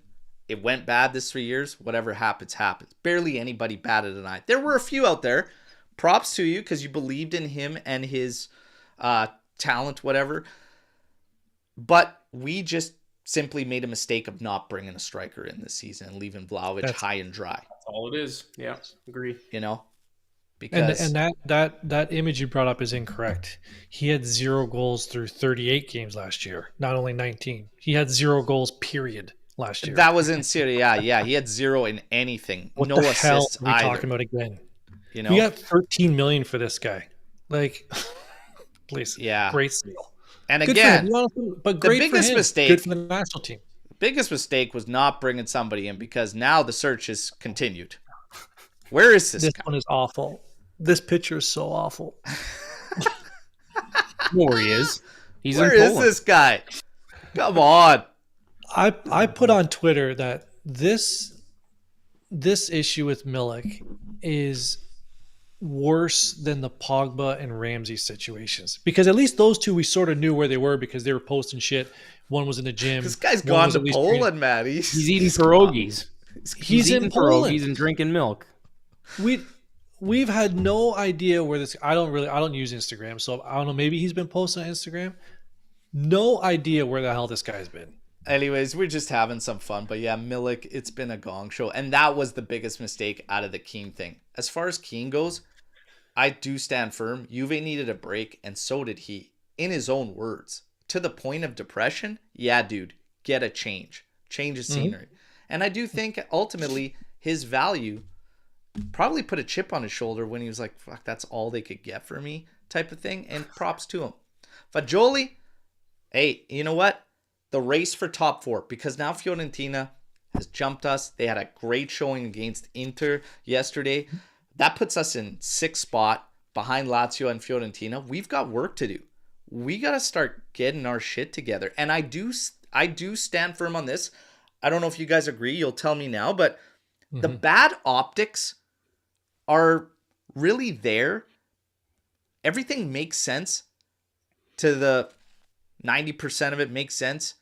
S1: It went bad this 3 years. Whatever happens, happens. Barely anybody batted an eye. There were a few out there. Props to you because you believed in him and his talent, whatever. But we just simply made a mistake of not bringing a striker in this season and leaving Vlahovic high and dry.
S3: That's all it is. Yeah, agree.
S1: You know? Because
S2: and that image you brought up is incorrect. He had 0 goals through 38 games last year, not only 19. He had 0 goals, period, last year.
S1: That was in Serie A. Yeah, he had 0 in anything.
S2: What
S1: no
S2: the
S1: assists
S2: hell are we
S1: either.
S2: talking about again?
S1: You know,
S2: we got 13 million for this guy. Like, please, great steal.
S1: And
S2: good
S1: again,
S2: but great
S1: the biggest
S2: for him.
S1: mistake,
S2: good for the national team.
S1: The biggest mistake was not bringing somebody in because now the search is continued. Where is this guy?
S2: This one is awful. This picture is so awful.
S3: Where he is.
S1: Where is this guy? Come on.
S2: I put on Twitter that this issue with Milik is worse than the Pogba and Ramsey situations. Because at least those two we sort of knew where they were because they were posting shit. One was in the gym.
S1: This guy's gone to Poland, man.
S3: He's eating pierogies.
S2: He's
S3: eating
S2: in Poland.
S3: Pierogies and drinking milk.
S2: we've had no idea where this. I don't use Instagram, so I don't know. Maybe he's been posting on Instagram. No idea where the hell this guy's been.
S1: Anyways, we're just having some fun. But yeah, Milik, it's been a gong show. And that was the biggest mistake out of the Keane thing. As far as Keane goes, I do stand firm. Juve needed a break, and so did he. In his own words. To the point of depression, yeah, dude, get a change. Change of scenery. And I do think, ultimately, his value probably put a chip on his shoulder when he was like, fuck, that's all they could get for me type of thing. And props to him. Fagioli, hey, you know what? The race for top 4, because now Fiorentina has jumped us. They had a great showing against Inter yesterday. That puts us in 6th spot behind Lazio and Fiorentina. We've got work to do. We got to start getting our shit together. And I do stand firm on this. I don't know if you guys agree. You'll tell me now. But the bad optics are really there. Everything makes sense. To the 90% of it makes sense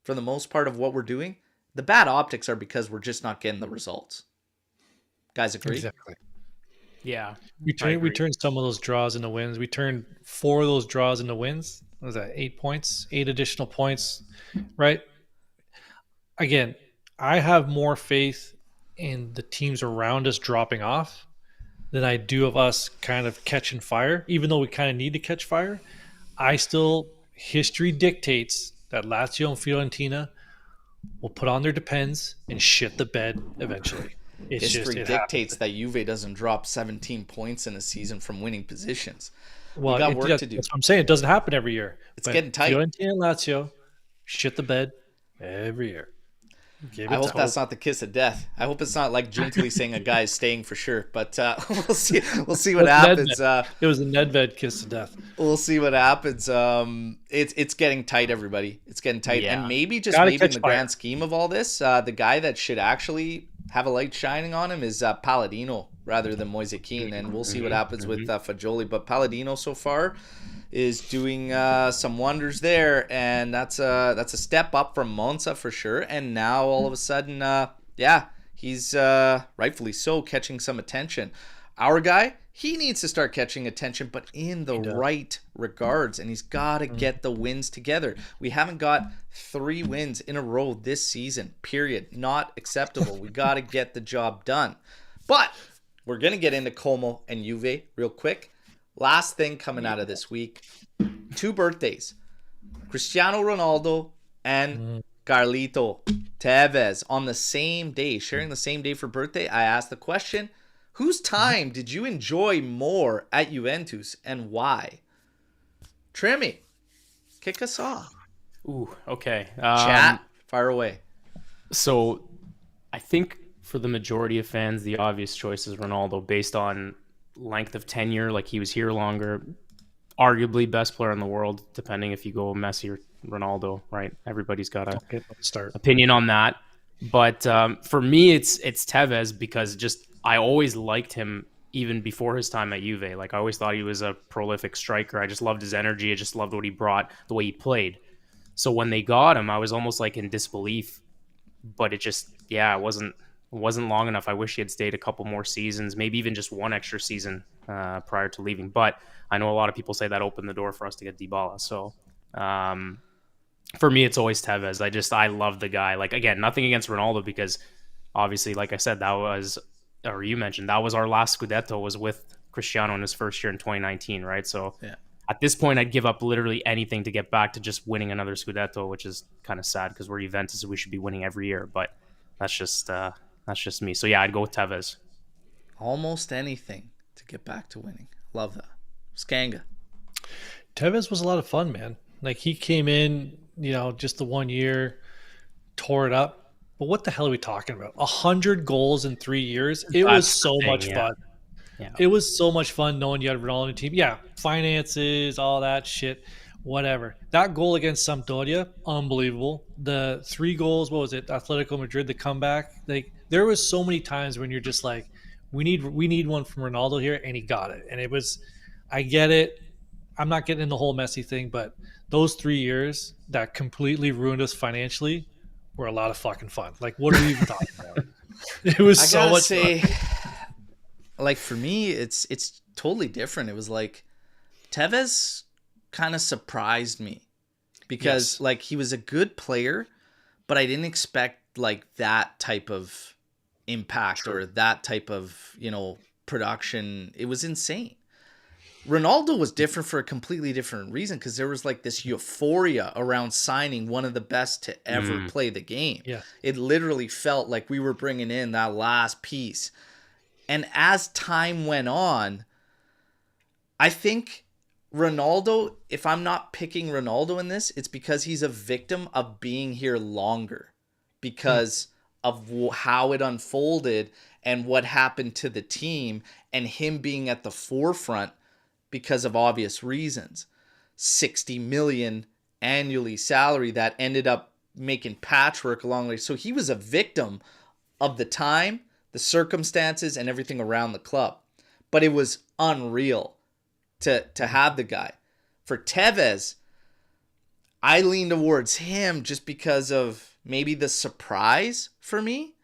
S1: for the most part of what we're doing. The bad optics are because we're just not getting the results. Guys agree?
S2: Exactly.
S3: Yeah.
S2: We turned some of those draws into wins. We turned 4 of those draws into wins. What was that? 8 points, 8 additional points, right? Again, I have more faith in the teams around us dropping off than I do of us kind of catching fire. Even though we kind of need to catch fire, history dictates that Lazio and Fiorentina will put on their depends and shit the bed eventually.
S1: History dictates that Juve doesn't drop 17 points in a season from winning positions.
S2: Well,
S1: we got work to do.
S2: That's what I'm saying. It doesn't happen every year.
S1: It's getting tight.
S2: Fiorentina and Lazio shit the bed every year.
S1: I hope that's not the kiss of death. I hope it's not like Gently saying a guy is staying for sure. But we'll see. We'll see what happens.
S2: It was a Nedved kiss of death.
S1: We'll see what happens. It's getting tight, everybody. It's getting tight, and maybe in the grand scheme of all this, the guy that should actually have a light shining on him is Palladino rather than Moise Kean, and we'll see what happens with Fagioli. But Palladino so far is doing some wonders there, and that's a step up from Monza for sure. And now all of a sudden, he's rightfully so catching some attention. Our guy, he needs to start catching attention, but in the right regards, and he's got to get the wins together. We haven't got 3 wins in a row this season, period. Not acceptable. We got to get the job done. But we're going to get into Como and Juve real quick. Last thing coming out of this week, 2 birthdays. Cristiano Ronaldo and Carlito Tevez on the same day, sharing the same day for birthday. I asked the question, whose time did you enjoy more at Juventus and why? Trimmy, kick us off.
S3: Ooh, okay.
S1: Chat, fire away.
S3: So I think for the majority of fans, the obvious choice is Ronaldo based on length of tenure. Like, he was here longer, arguably best player in the world, depending if you go Messi or Ronaldo, right? Everybody's got a opinion on that. But for me, it's Tevez, because I always liked him even before his time at Juve. Like, I always thought he was a prolific striker. I just loved his energy. I just loved what he brought, the way he played. So when they got him, I was almost like in disbelief. But it wasn't long enough. I wish he had stayed a couple more seasons, maybe even just 1 extra season prior to leaving. But I know a lot of people say that opened the door for us to get Dybala. So for me, it's always Tevez. I love the guy. Like, again, nothing against Ronaldo, because obviously, like I said, or you mentioned, that was our last Scudetto, was with Cristiano in his first year in 2019, right? So at this point, I'd give up literally anything to get back to just winning another Scudetto, which is kind of sad because we're Juventus and we should be winning every year. But that's just me. So yeah, I'd go with Tevez.
S1: Almost anything to get back to winning. Love that. Skanga.
S2: Tevez was a lot of fun, man. Like, he came in, just the 1 year, tore it up. But what the hell are we talking about? 100 goals in 3 years. It was so much fun. Yeah. It was so much fun knowing you had Ronaldo on the team. Yeah, finances, all that shit, whatever. That goal against Sampdoria, unbelievable. The 3 goals, what was it? Atletico Madrid, the comeback. Like, there was so many times when you're just like, we need one from Ronaldo here, and he got it. And it was, I get it. I'm not getting in the whole Messi thing, but those 3 years that completely ruined us financially were a lot of fucking fun. Like, what are we even talking about? It was so much fun.
S1: like for me, it's totally different. It was like Tevez kind of surprised me because
S2: Yes.
S1: like he was a good player, but I didn't expect like that type of impact
S2: Sure.
S1: or that type of, production. It was insane. Ronaldo was different for a completely different reason because there was like this euphoria around signing one of the best to ever play the game.
S2: Yeah.
S1: It literally felt like we were bringing in that last piece. And as time went on, I think Ronaldo, if I'm not picking Ronaldo in this, it's because he's a victim of being here longer because of how it unfolded and what happened to the team and him being at the forefront because of obvious reasons. 60 million annually salary that ended up making patchwork along the way. So he was a victim of the time, the circumstances, and everything around the club. But it was unreal to have the guy. For Tevez, I lean towards him just because of maybe the surprise for me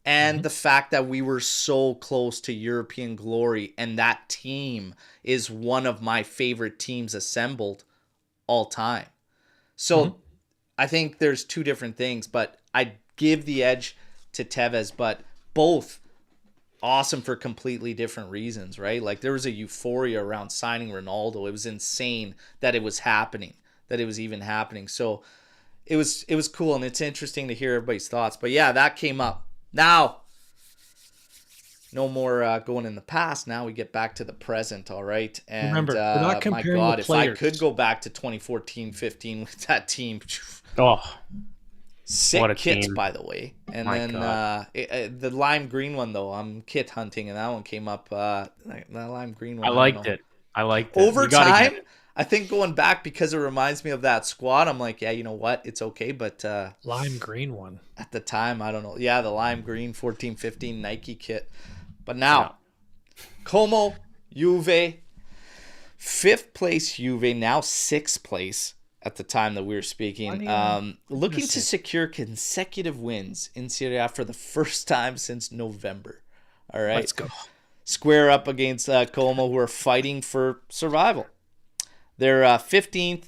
S1: and the fact that we were so close to European glory, and that team is one of my favorite teams assembled all time. So I think there's two different things, but I'd give the edge to Tevez, but both awesome for completely different reasons, right? Like there was a euphoria around signing Ronaldo. It was insane that it was happening, that it was even happening. So it was cool, and it's interesting to hear everybody's thoughts. But yeah, that came up. Now, no more going in the past. Now we get back to the present, all right? And
S2: Remember, we're not
S1: my
S2: comparing
S1: God,
S2: the
S1: if I
S2: players.
S1: could go back to 2014-15 with that team,
S3: Oh,
S1: sick
S3: what a
S1: kits,
S3: team.
S1: by the way. And
S3: My
S1: then
S3: God.
S1: the lime green one, though, I'm kit hunting, and that one came up. That lime green one,
S3: I
S1: don't
S3: liked
S1: know.
S3: it. I liked it.
S1: Over
S3: You gotta get
S1: time,
S3: it.
S1: I think going back because it reminds me of that squad, I'm like, yeah, you know what? It's okay. But
S2: Lime green one.
S1: at the time, I don't know. Yeah, the lime green 14-15 Nike kit. But now, Como, Juve, 5th place Juve, now 6th place at the time that we were speaking. Looking to secure consecutive wins in Serie A for the first time since November. All right.
S2: Let's go.
S1: Square up against Como, who are fighting for survival. They're 15th.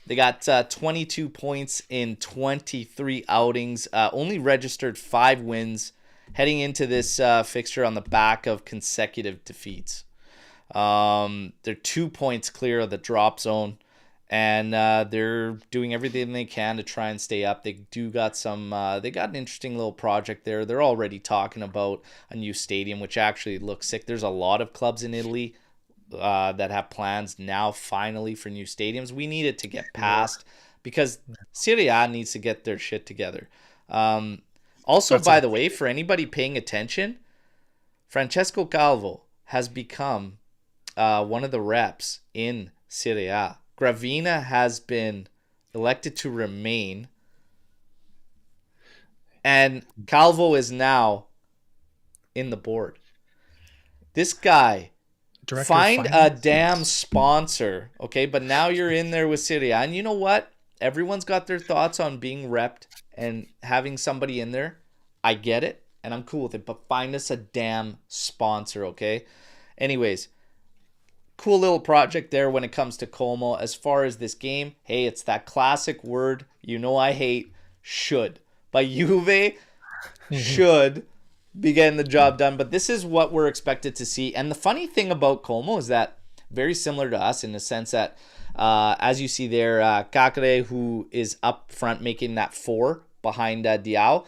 S1: They got 22 points in 23 outings. Only registered 5 wins. Heading into this fixture on the back of consecutive defeats. They're 2 points clear of the drop zone, and they're doing everything they can to try and stay up. They do got some. They got an interesting little project there. They're already talking about a new stadium, which actually looks sick. There's a lot of clubs in Italy that have plans now finally for new stadiums. We need it to get passed because Serie A needs to get their shit together. Also, by the way, for anybody paying attention, Francesco Calvo has become one of the reps in Serie A. Gravina has been elected to remain, and Calvo is now in the board. This guy, find a damn sponsor, okay? But now you're in there with Serie A, and you know what? Everyone's got their thoughts on being repped and having somebody in there. I get it, and I'm cool with it, but find us a damn sponsor, okay? Anyways, cool little project there when it comes to Como. As far as this game, hey, it's that classic word you know I hate, should. But Juve should be getting the job done, but this is what we're expected to see. And the funny thing about Como is that very similar to us in the sense that as you see there, Cacre, who is up front making that 4 behind Diao,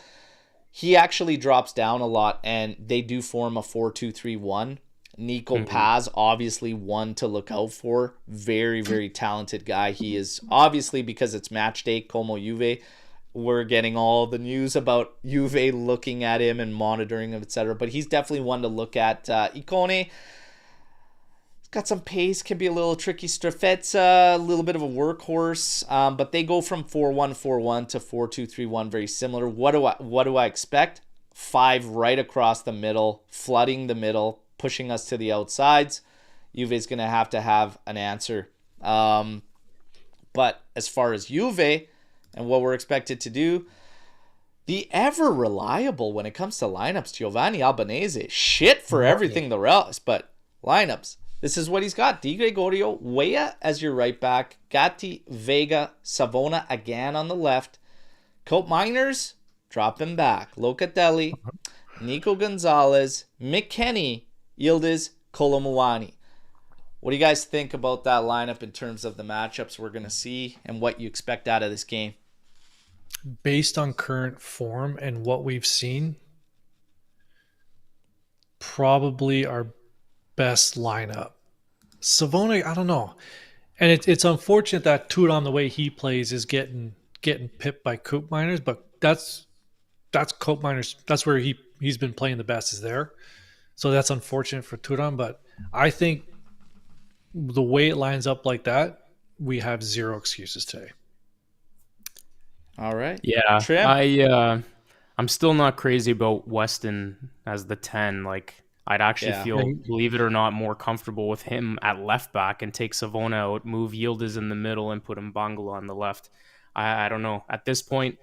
S1: he actually drops down a lot, and they do form a 4-2-3-1. Nico Paz, obviously one to look out for. Very, very talented guy. He is obviously, because it's match day, Como Juve, we're getting all the news about Juve looking at him and monitoring him, etc. But he's definitely one to look at. Icone, got some pace, can be a little tricky. Strafezza, a little bit of a workhorse, but they go from 4-1-4-1 to 4-2-3-1, very similar. What do I expect? 5 right across the middle, flooding the middle, pushing us to the outsides. Juve's going to have an answer. But as far as Juve and what we're expected to do, The ever reliable when it comes to lineups, Giovanni Albanese. Shit for everything the rest, but lineups. This is what he's got. Di Gregorio, Weah as your right back. Gatti, Vega, Savona again on the left. Cope Miners, drop him back. Locatelli, Nico Gonzalez, McKennie, Yildiz, Kolomuani. What do you guys think about that lineup in terms of the matchups we're going to see and what you expect out of this game?
S2: Based on current form and what we've seen, probably our best lineup. Savona, I don't know. And it's unfortunate that Turan, the way he plays, is getting pipped by Coop Miners, but that's Coop Miners. That's where he's been playing the best, is there. So that's unfortunate for Turan, but I think the way it lines up like that, we have zero excuses today.
S1: All right.
S3: Yeah.
S1: Trim?
S3: I'm still not crazy about Weston as the 10. Like, I'd actually feel, believe it or not, more comfortable with him at left back and take Savona out, move Yildiz in the middle, and put Mbangala on the left. I don't know. At this point,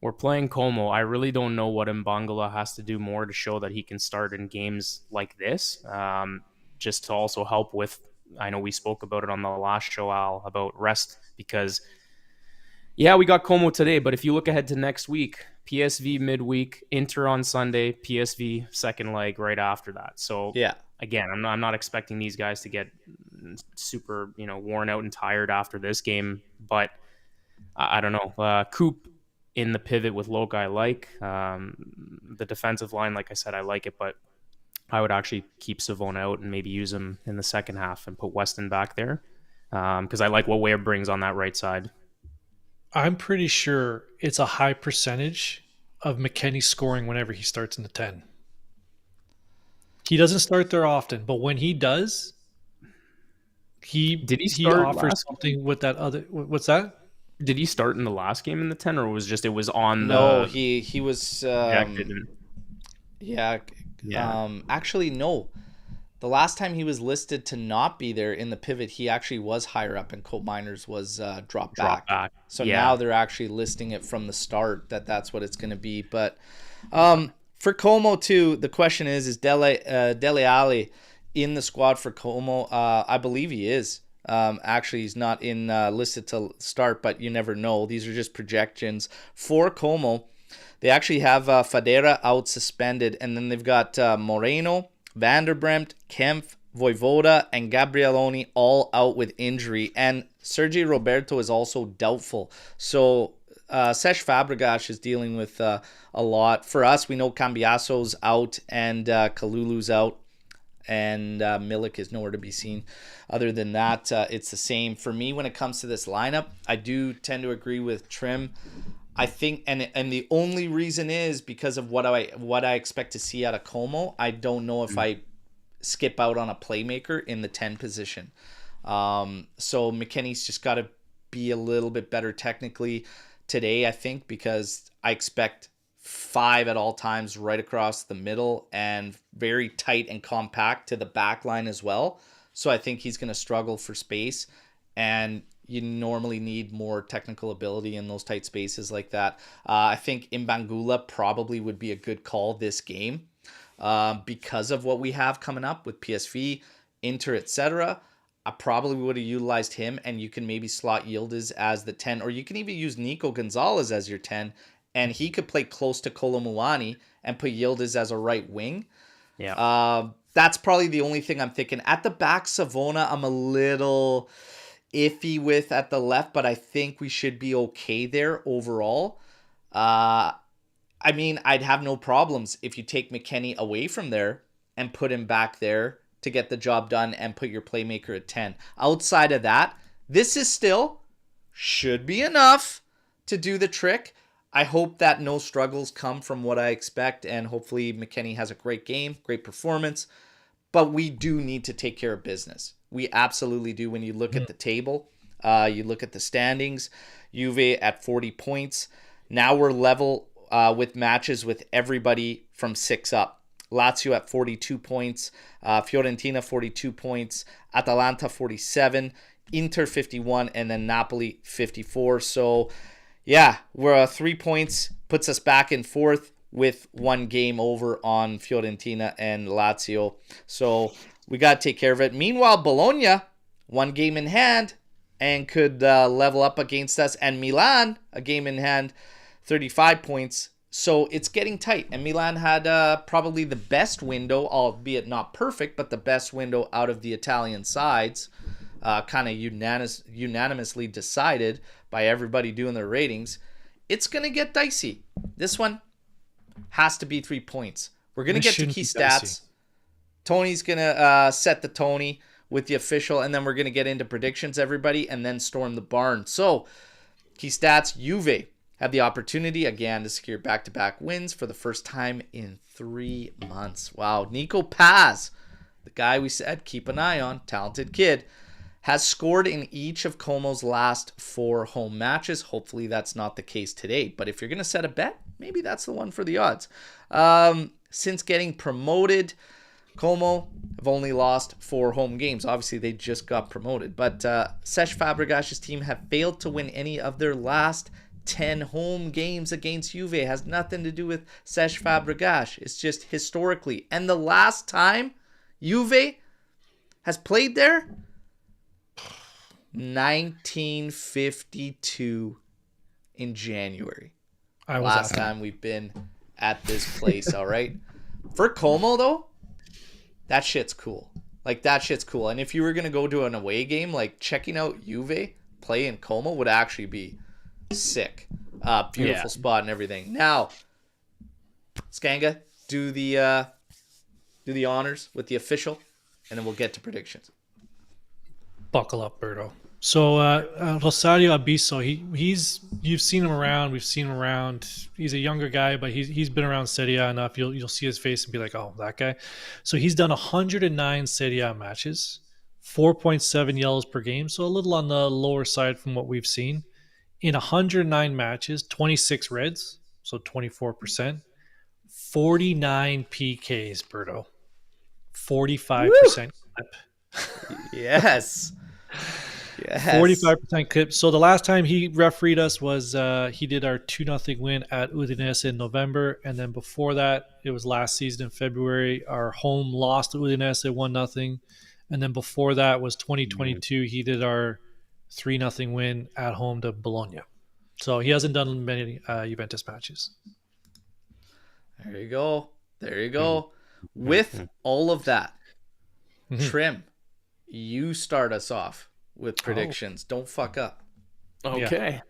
S3: we're playing Como. I really don't know what Mbangala has to do more to show that he can start in games like this. Just to also help with, I know we spoke about it on the last show, Al, about rest, because we got Como today, but if you look ahead to next week, PSV midweek, Inter on Sunday, PSV second leg right after that. So again, I'm not expecting these guys to get super, worn out and tired after this game, but I don't know. Coop in the pivot with Luca, I like. The defensive line, like I said, I like it, but I would actually keep Savona out and maybe use him in the second half and put Weston back there, because I like what Weah brings on that right side.
S2: I'm pretty sure it's a high percentage of McKennie scoring whenever he starts in the 10. He doesn't start there often, but when he does, he offers something with that other. What's that?
S3: Did he start in the last game in the 10, or was on
S1: No,
S3: the...
S1: he was... actually, no. The last time he was listed to not be there in the pivot, he actually was higher up and Cope Miners was dropped back. So now they're actually listing it from the start that's what it's going to be. But for Como too, the question is Dele Alli in the squad for Como? I believe he is. Actually, he's not in listed to start, but you never know. These are just projections for Como. They actually have Fadera out suspended, and then they've got Moreno, Vanderbremt, Kempf, Voivoda, and Gabrieloni all out with injury. And Sergi Roberto is also doubtful. So Sesh Fabregas is dealing with a lot. For us, we know Cambiaso's out and Kalulu's out. And Milik is nowhere to be seen. Other than that, it's the same. For me, when it comes to this lineup, I do tend to agree with Trim. I think, and the only reason is because of what I expect to see out of Como. I don't know if I skip out on a playmaker in the 10 position. So McKennie's just got to be a little bit better technically today, I think, because I expect 5 at all times right across the middle and very tight and compact to the back line as well. So I think he's going to struggle for space, and you normally need more technical ability in those tight spaces like that. I think Mbangula probably would be a good call this game because of what we have coming up with PSV, Inter, etc. I probably would have utilized him, and you can maybe slot Yildiz as the 10, or you can even use Nico Gonzalez as your 10, and he could play close to Kolomuani and put Yildiz as a right wing.
S3: Yeah.
S1: That's probably the only thing I'm thinking. At the back, Savona, I'm a little iffy with at the left, but I think we should be okay there overall. I mean, I'd have no problems if you take McKennie away from there and put him back there to get the job done and put your playmaker at 10. Outside of that, this is still should be enough to do the trick. I hope that no struggles come from what I expect, and hopefully McKennie has a great game, great performance. But we do need to take care of business. We absolutely do. When you look at the table, you look at the standings, Juve at 40 points. Now we're level with matches with everybody from 6 up. Lazio at 42 points, Fiorentina 42 points, Atalanta 47, Inter 51, and then Napoli 54. So Yeah, we're 3 points, puts us back in fourth with 1 game over on Fiorentina and Lazio. So we got to take care of it. Meanwhile, Bologna, 1 game in hand and could level up against us. And Milan, a game in hand, 35 points. So it's getting tight. And Milan had probably the best window, albeit not perfect, but the best window out of the Italian sides. Kind of unanimously decided by everybody doing their ratings. It's going to get dicey. This one has to be 3 points. We're going to get to key stats. Dicey. Tony's going to set the Tony with the official, and then we're going to get into predictions, everybody, and then storm the barn. So, key stats, Juve have the opportunity, again, to secure back-to-back wins for the first time in 3 months. Wow. Nico Paz, the guy we said keep an eye on, talented kid, has scored in each of Como's last 4 home matches. Hopefully that's not the case today. But if you're going to set a bet, maybe that's the one for the odds. Since getting promoted, Como have only lost 4 home games. Obviously, they just got promoted. But Cesc Fabregas's team have failed to win any of their last 10 home games against Juve. It has nothing to do with Cesc Fabregas. It's just historically. And the last time Juve has played there, 1952 in January. Last time we've been at this place, all right? For Como, though, that shit's cool. Like, that shit's cool. And if you were going to go to an away game, like, checking out Juve play in Como would actually be sick. Beautiful spot and everything. Now, Skanga, do the honors with the official, and then we'll get to predictions.
S2: Buckle up, Berto. So Rosario Abiso, you've seen him around. We've seen him around. He's a younger guy, but he's been around Serie A enough. You'll see his face and be like, oh, that guy. So he's done 109 Serie A matches, 4.7 yellows per game, so a little on the lower side from what we've seen. In 109 matches, 26 reds, so 24%, 49 PKs, Berto, 45% clip.
S1: Yes. Yes.
S2: 45% clip. So the last time he refereed us was he did our 2-0 win at Udinese in November, and then before that, it was last season in February. Our home lost to Udinese 1-0, and then before that was 2022. He did our 3-0 win at home to Bologna. So he hasn't done many Juventus matches.
S1: There you go. With all of that, Trim, you start us off with predictions. Don't fuck up.
S3: Okay.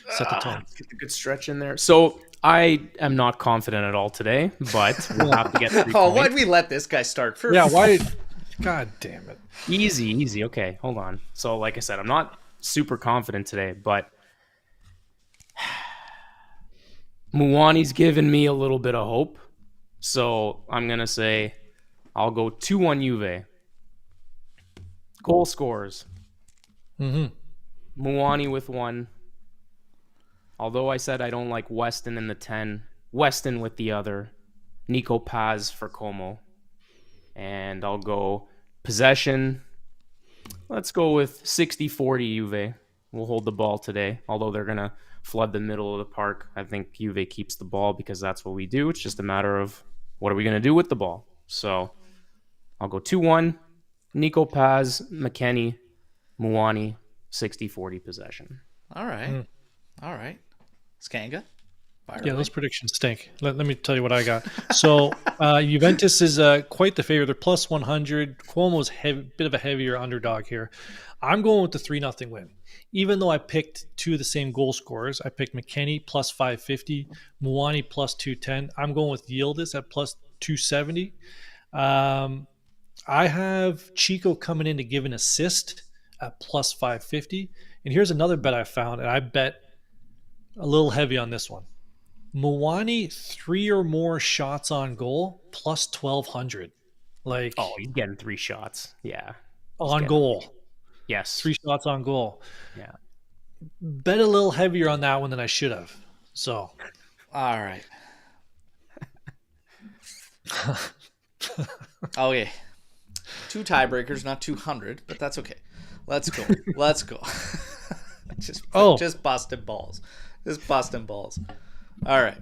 S2: Yeah. Set the tone.
S3: Let's get a good stretch in there. So I am not confident at all today, but we'll have to get 3 points.
S1: Why'd we let this guy start first?
S2: Yeah, why? God damn it.
S3: Easy. Okay, hold on. So like I said, I'm not super confident today, but Muwani's given me a little bit of hope. So I'm going to say I'll go 2-1 Juve. Goal scorers. Muwani with 1. Although I said I don't like Weston in the 10. Weston with the other. Nico Paz for Como. And I'll go possession. Let's go with 60-40 Juve. We'll hold the ball today. Although they're going to flood the middle of the park. I think Juve keeps the ball because that's what we do. It's just a matter of what are we going to do with the ball. So I'll go 2-1. Nico Paz, McKennie, Muwani, 60-40 possession.
S1: All right. Skanga?
S2: Those predictions stink. Let me tell you what I got. So Juventus is quite the favorite. They're plus 100. Cuomo's a bit of a heavier underdog here. I'm going with the 3-0 win. Even though I picked 2 of the same goal scorers, I picked McKennie plus 550, Muwani plus 210. I'm going with Yildiz at plus 270. I have Chico coming in to give an assist at plus 550. And here's another bet I found, and I bet a little heavy on this one. Muwani 3 or more shots on goal plus 1,200. Like,
S3: he's getting 3 shots. Yeah.
S2: On goal.
S3: Yes.
S2: 3 shots on goal.
S3: Yeah.
S2: Bet a little heavier on that one than I should have. So.
S1: All right. Okay. 2 tiebreakers, not 200, but that's okay. Let's go. Just busted balls. Just busting balls. All right.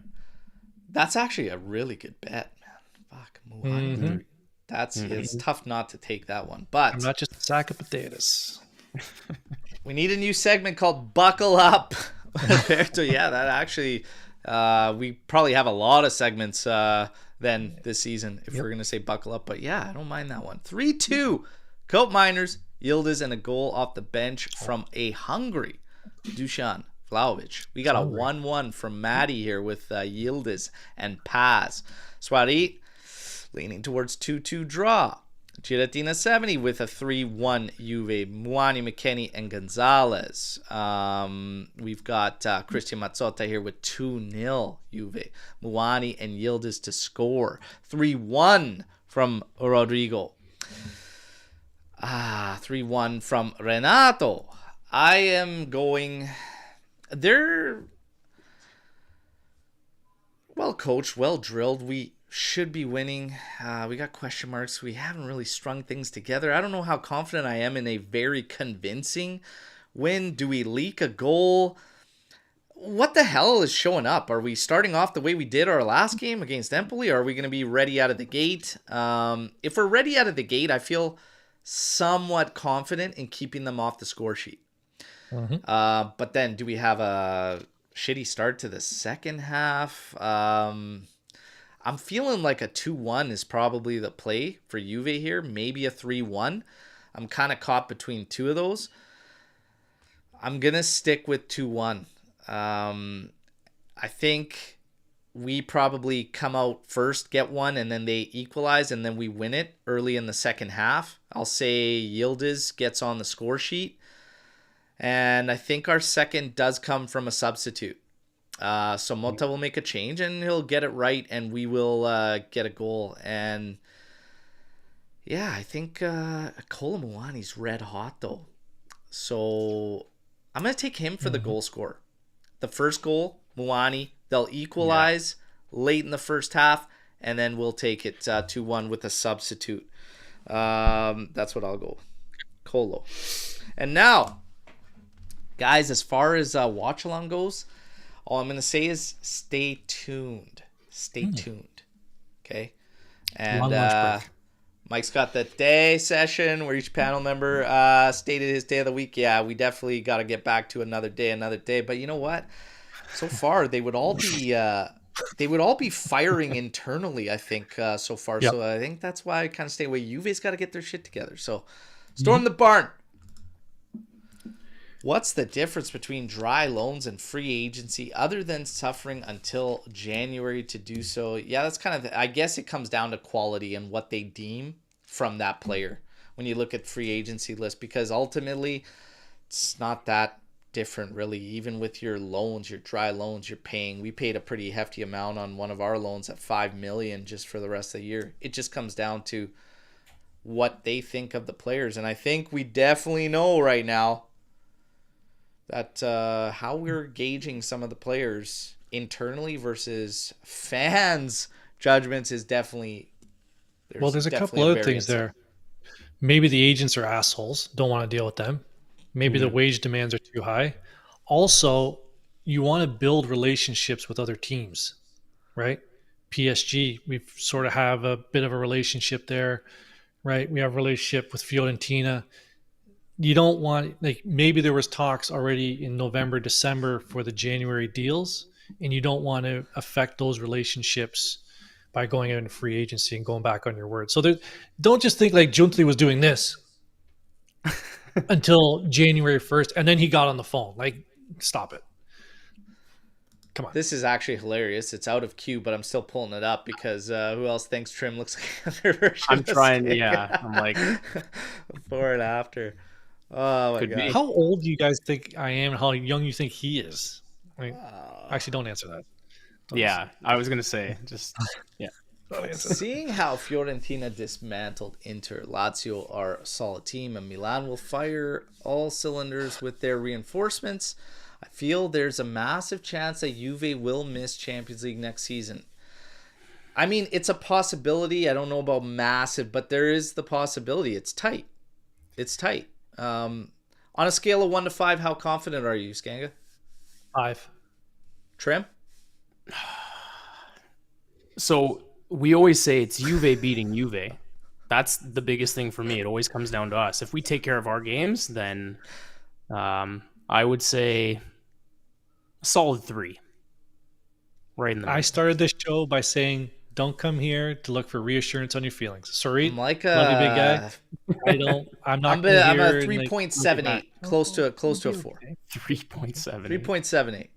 S1: That's actually a really good bet, man. Fuck. Muani. It's tough not to take that one. But
S2: I'm not just a sack of potatoes.
S1: we need a new segment called Buckle Up. Alberto, yeah, that actually, we probably have a lot of segments then this season if we're going to say Buckle Up. But yeah, I don't mind that one. 3-2. Cope Miners, Yildiz, and a goal off the bench from a hungry Dusan Vlahovic. We got a 1-1 from Maddie here with Yildiz and Paz. Swarit leaning towards 2-2 draw. Giratina 70 with a 3-1 Juve. Muani, McKennie, and Gonzalez. We've got Christian Mazzotta here with 2-0 Juve. Muani and Yildiz to score. 3-1 from Rodrigo. 3-1 from Renato. I am going... They're well coached, well drilled. We should be winning. We got question marks. We haven't really strung things together. I don't know how confident I am in a very convincing win. Do we leak a goal? What the hell is showing up? Are we starting off the way we did our last game against Empoli? Or are we going to be ready out of the gate? If we're ready out of the gate, I feel somewhat confident in keeping them off the score sheet. But then do we have a shitty start to the second half? I'm feeling like a 2-1 is probably the play for Juve here. Maybe a 3-1. I'm kind of caught between two of those. I'm going to stick with 2-1. I think we probably come out first, get one, and then they equalize, and then we win it early in the second half. I'll say Yildiz gets on the score sheet. And I think our second does come from a substitute. So Motta will make a change and he'll get it right and we will get a goal. And yeah, I think Kolo Muani's red hot though. So I'm going to take him for the goal scorer. The first goal, Muani, they'll equalize late in the first half and then we'll take it 2-1 with a substitute. That's what I'll go. Kolo. And now... Guys, as far as watch along goes, all I'm going to say is stay tuned. Stay tuned. Okay? And Mike's got the day session where each panel member stated his day of the week. Yeah, we definitely got to get back to another day. But you know what? So far, they would all be firing internally, I think, so far. Yep. So I think that's why I kind of stay away. Juve's got to get their shit together. So storm the barn. What's the difference between dry loans and free agency other than suffering until January to do so? Yeah, that's kind of, I guess it comes down to quality and what they deem from that player when you look at free agency list, because ultimately it's not that different really. Even with your loans, your dry loans, you're paying. We paid a pretty hefty amount on one of our loans at $5 million just for the rest of the year. It just comes down to what they think of the players. And I think we definitely know right now that how we're gauging some of the players internally versus fans' judgments is definitely...
S2: There's a couple other things there. Maybe the agents are assholes, don't want to deal with them. Maybe the wage demands are too high. Also, you want to build relationships with other teams, right? PSG, we sort of have a bit of a relationship there, right? We have a relationship with Fiorentina. You don't want, like, maybe there was talks already in November, December for the January deals, and you don't want to affect those relationships by going out in free agency and going back on your word. So don't just think like Giuntoli was doing this until January 1st, and then he got on the phone. Like, stop it. Come on.
S1: This is actually hilarious. It's out of queue, but I'm still pulling it up because who else thinks Trim looks like another version
S3: I'm trying, yeah. I'm like...
S1: Before and after. Oh my God.
S2: How old do you guys think I am and how young you think he is? I mean, actually, don't answer that.
S3: I was going to say, just, yeah.
S1: Seeing how Fiorentina dismantled Inter, Lazio are a solid team, and Milan will fire all cylinders with their reinforcements, I feel there's a massive chance that Juve will miss Champions League next season. I mean, it's a possibility. I don't know about massive, but there is the possibility. It's tight. It's tight. On a scale of 1 to 5, how confident are you, Skanga?
S2: 5.
S1: Trim?
S3: So we always say it's Juve beating Juve. That's the biggest thing for me. It always comes down to us. If we take care of our games, then I would say a solid 3. Right in the middle.
S2: I started this show by saying, don't come here to look for reassurance on your feelings. Sorry,
S1: I'm like
S2: love you, big guy. I'm not.
S1: I'm a 3.78, close to a 4.
S3: 3.78.
S1: 3.78.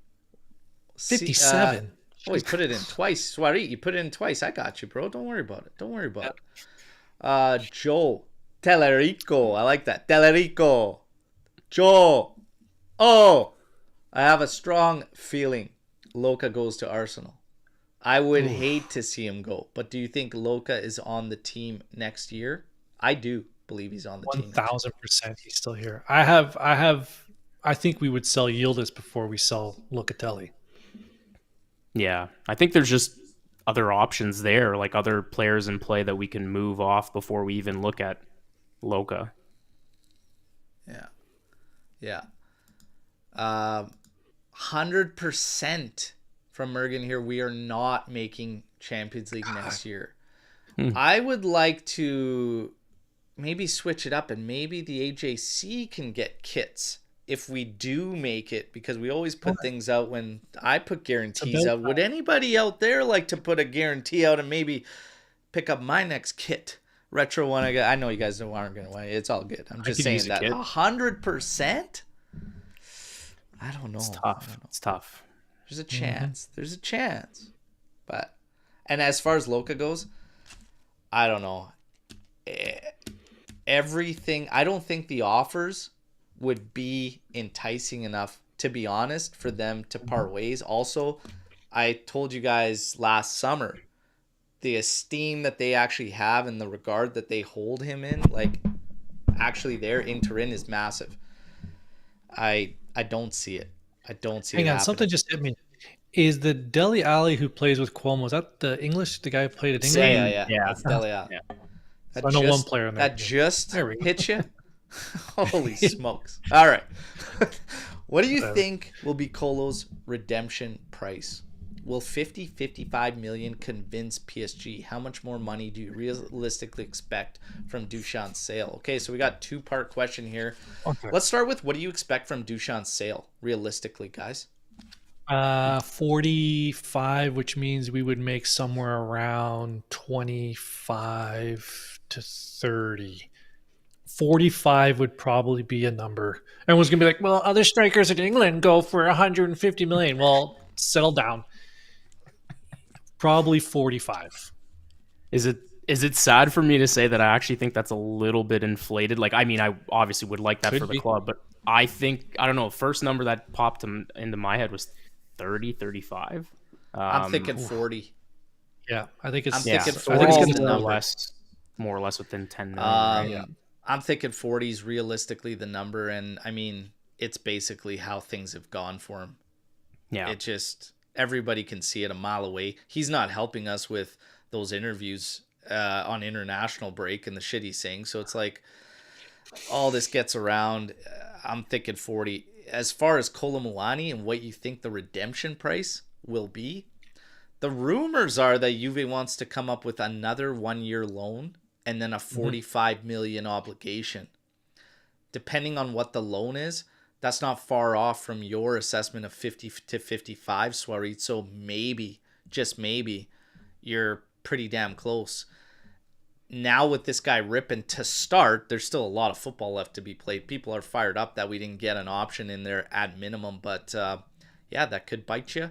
S2: 57.
S1: Oh, he put it in twice. Swarit, you put it in twice. I got you, bro. Don't worry about it. Joe Tellerico. I like that. Tellerico. Joe. Oh, I have a strong feeling Luca goes to Arsenal. I would hate to see him go, but do you think Luca is on the team next year? I do believe he's on the team.
S2: 1,000% he's still here. I think we would sell Yildiz before we sell Locatelli.
S3: Yeah, I think there's just other options there, like other players in play that we can move off before we even look at Luca.
S1: Yeah. 100% from Mergen here. We are not making Champions League next year. I would like to maybe switch it up, and maybe the AJC can get kits if we do make it, because we always put things out when I put guarantees out. Would anybody out there like to put a guarantee out and maybe pick up my next kit? Retro one. I know you guys aren't going to win. It's all good. I'm just saying that 100%. I don't know.
S3: It's tough.
S1: There's a chance. There's a chance. But, and as far as Luca goes, I don't know. Everything, I don't think the offers would be enticing enough, to be honest, for them to part ways. Also, I told you guys last summer, the esteem that they actually have and the regard that they hold him in, like, actually their Interin is massive. I don't see it. I don't see it happening.
S2: Something just hit me. Is the Dele Alli who plays with Cuomo, is that the guy who played at England?
S1: Yeah. That's Dele Alli.
S2: Yeah. I know one player in
S1: that just hit you. Holy smokes. All right. What do you think will be Colo's redemption price? Will 55 million convince PSG? How much more money do you realistically expect from Duchamp's sale? Okay, so we got 2-part question here. Okay. Let's start with, what do you expect from Duchamp's sale, realistically, guys?
S2: 45, which means we would make somewhere around 25 to 30. 45 would probably be a number. Everyone's going to be like, well, other strikers in England go for 150 million. Well, settle down. Probably 45.
S3: Is it sad for me to say that I actually think that's a little bit inflated? Like, I mean, I obviously would like that for the club, but I think, I don't know, first number that popped into my head was 30, 35.
S1: I'm thinking 40.
S2: Yeah, I think it's.
S1: I'm thinking 40
S3: I think it's
S1: is
S3: more or less within 10 million.
S1: Right?
S2: Yeah.
S1: I'm thinking 40 is realistically the number, and I mean, it's basically how things have gone for him.
S3: Yeah,
S1: it just, everybody can see it a mile away. He's not helping us with those interviews on international break and the shit he's saying. So it's like all this gets around. I'm thinking 40. As far as Kolo Muani and what you think the redemption price will be, the rumors are that Juve wants to come up with another 1-year loan and then a 45 million obligation. Depending on what the loan is, that's not far off from your assessment of 50 to 55, Swarit. So maybe, just maybe, you're pretty damn close. Now with this guy ripping to start, there's still a lot of football left to be played. People are fired up that we didn't get an option in there at minimum. But yeah, that could bite you.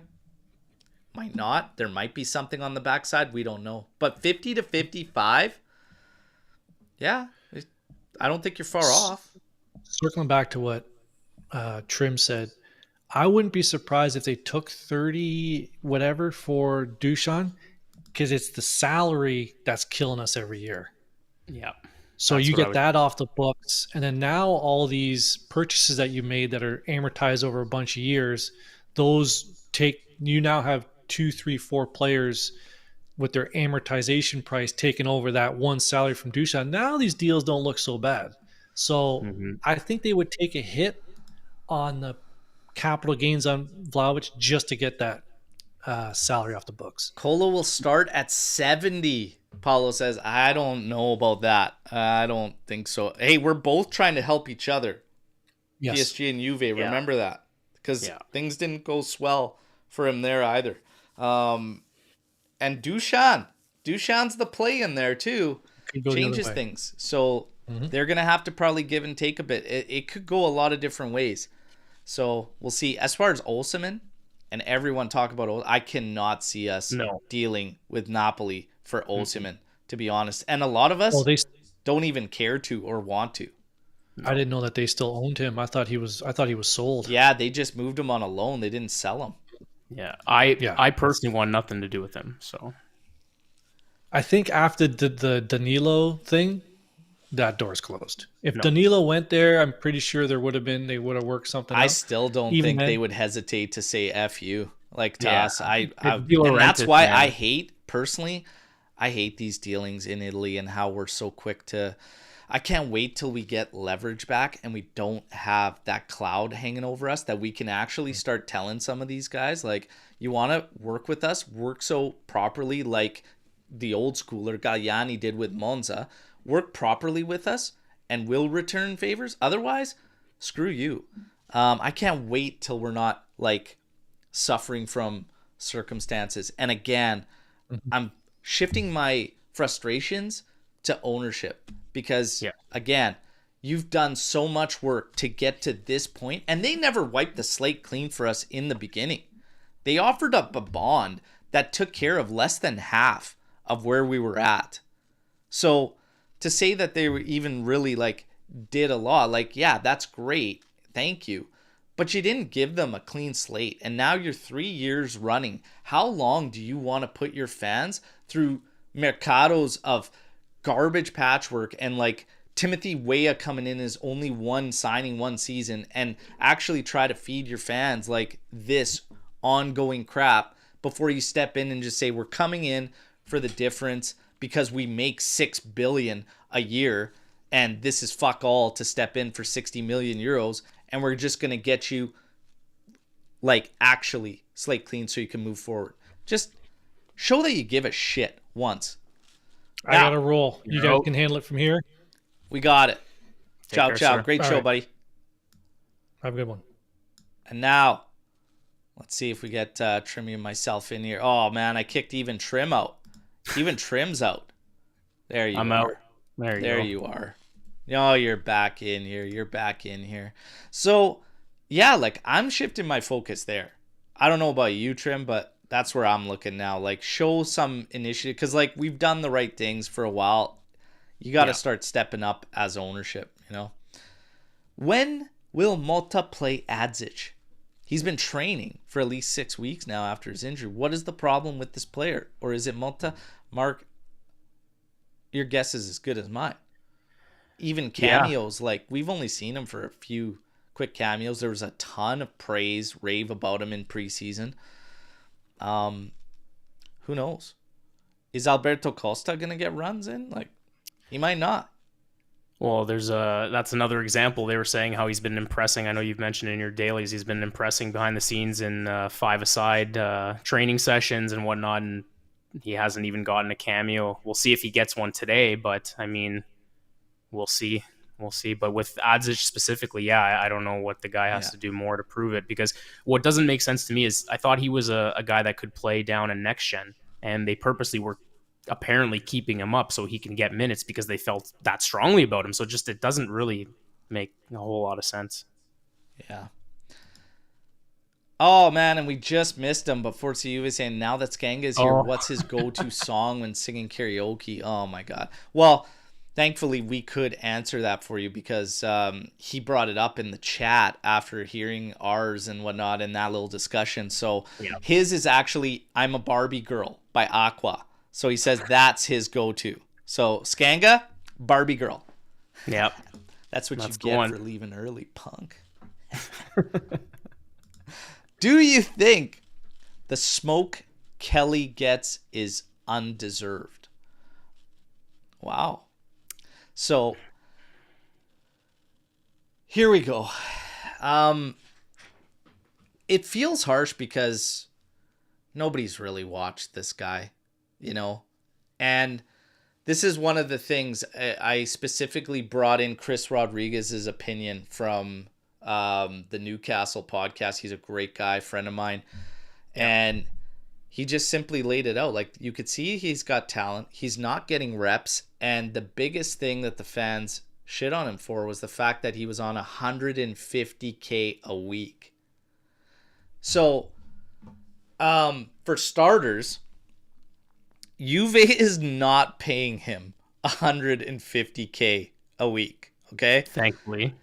S1: Might not. There might be something on the backside. We don't know. But 50 to 55, yeah, I don't think you're far off.
S2: Circling back to what Trim said, I wouldn't be surprised if they took 30 whatever for Duchamp, because it's the salary that's killing us every year.
S3: Yeah.
S2: So you get that off the books, and then now all these purchases that you made that are amortized over a bunch of years, those you now have 2, 3, 4 players with their amortization price taking over that one salary from Duchamp. Now these deals don't look so bad. So I think they would take a hit on the capital gains on Vlahovic just to get that salary off the books.
S1: Colo will start at 70. Paulo says, I don't know about that. I don't think so. Hey, we're both trying to help each other.
S2: Yes.
S1: PSG and Juve, remember that. Because things didn't go swell for him there either. And Dushan's the play in there too. Changes things. So they're going to have to probably give and take a bit. It could go a lot of different ways. So we'll see. As far as Osimhen, and everyone talk about I cannot see us dealing with Napoli for Osimhen, to be honest. And a lot of us don't even care to or want to.
S2: I didn't know that they still owned him. I thought he was sold.
S1: Yeah, they just moved him on a loan. They didn't sell him.
S3: Yeah, I personally want nothing to do with him. So
S2: I think after the Danilo thing, that door's closed. If Danilo went there, I'm pretty sure they would have worked something out.
S1: I still don't think they would hesitate to say F you like to us. And that's why I hate these dealings in Italy and how we're so quick to. I can't wait till we get leverage back and we don't have that cloud hanging over us, that we can actually start telling some of these guys, like, you want to work with us, work so properly like the old schooler Galliani did with Monza, work properly with us and we'll return favors. Otherwise, screw you. I can't wait till we're not like suffering from circumstances. And again, I'm shifting my frustrations to ownership. Because, again, you've done so much work to get to this point, and they never wiped the slate clean for us in the beginning. They offered up a bond that took care of less than half of where we were at. So to say that they were even really, like, did a lot, like, yeah, that's great. Thank you. But you didn't give them a clean slate, and now you're 3 years running. How long do you want to put your fans through mercados of garbage patchwork and like Timothy Weah coming in as only one signing one season and actually try to feed your fans like this ongoing crap before you step in and just say we're coming in for the difference because we make $6 billion a year and this is fuck all to step in for 60 million euros and we're just going to get you like actually slate clean so you can move forward. Just show that you give a shit once.
S2: I got to roll. You guys can handle it from here?
S1: We got it. Ciao. Great show, buddy.
S2: Have a good one.
S1: And now, let's see if we get Trimmy and myself in here. Oh, man, I kicked even Trim out. Even Trim's out. There you are.
S3: I'm out. There
S1: you are. Oh, you're back in here. So, yeah, like, I'm shifting my focus there. I don't know about you, Trim, but that's where I'm looking now. Like, show some initiative because, like, we've done the right things for a while. You got to start stepping up as ownership, you know? When will Motta play Adzic? He's been training for at least 6 weeks now after his injury. What is the problem with this player? Or is it Motta? Mark, your guess is as good as mine. Even cameos, like, we've only seen him for a few quick cameos. There was a ton of praise, rave about him in preseason. Who knows? Is Alberto Costa gonna get runs in? Like, he might not.
S3: Well, that's another example. They were saying how he's been impressing. I know you've mentioned in your dailies he's been impressing behind the scenes in 5-a-side training sessions and whatnot, and he hasn't even gotten a cameo. We'll see if he gets one today, but I mean, we'll see. But with Adzic specifically, I don't know what the guy has to do more to prove it, because what doesn't make sense to me is I thought he was a guy that could play down in next gen, and they purposely were apparently keeping him up so he can get minutes because they felt that strongly about him. So just it doesn't really make a whole lot of sense.
S1: Yeah. Oh, man, and we just missed him, but Forza Juve saying now that Skanga's here, what's his go-to song when singing karaoke? Oh, my God. Well, thankfully, we could answer that for you because he brought it up in the chat after hearing ours and whatnot in that little discussion. So his is actually I'm a Barbie Girl by Aqua. So he says that's his go-to. So Skanga, Barbie Girl.
S3: Yep.
S1: That's what you get for leaving early, punk. Do you think the smoke Kelly gets is undeserved? Wow. So here we go. it feels harsh because nobody's really watched this guy, and this is one of the things I specifically brought in Chris Rodriguez's opinion from the Newcastle podcast. He's a great guy, friend of mine. Yeah. And he just simply laid it out. Like, you could see he's got talent. He's not getting reps. And the biggest thing that the fans shit on him for was the fact that he was on $150K a week. So, for starters, Juve is not paying him $150K a week. Okay,
S3: thankfully,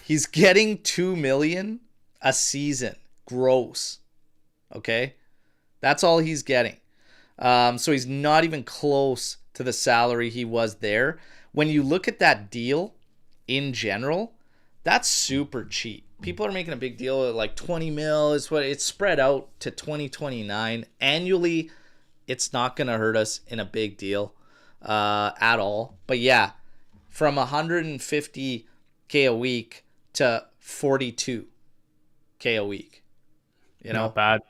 S1: he's getting $2 million a season gross. Okay, that's all he's getting. So he's not even close to the salary he was there. When you look at that deal in general, that's super cheap. People are making a big deal of like 20 mil is what it's spread out to 2029 annually. It's not going to hurt us in a big deal at all. But yeah, from $150K a week to $42K a week.
S3: Not bad.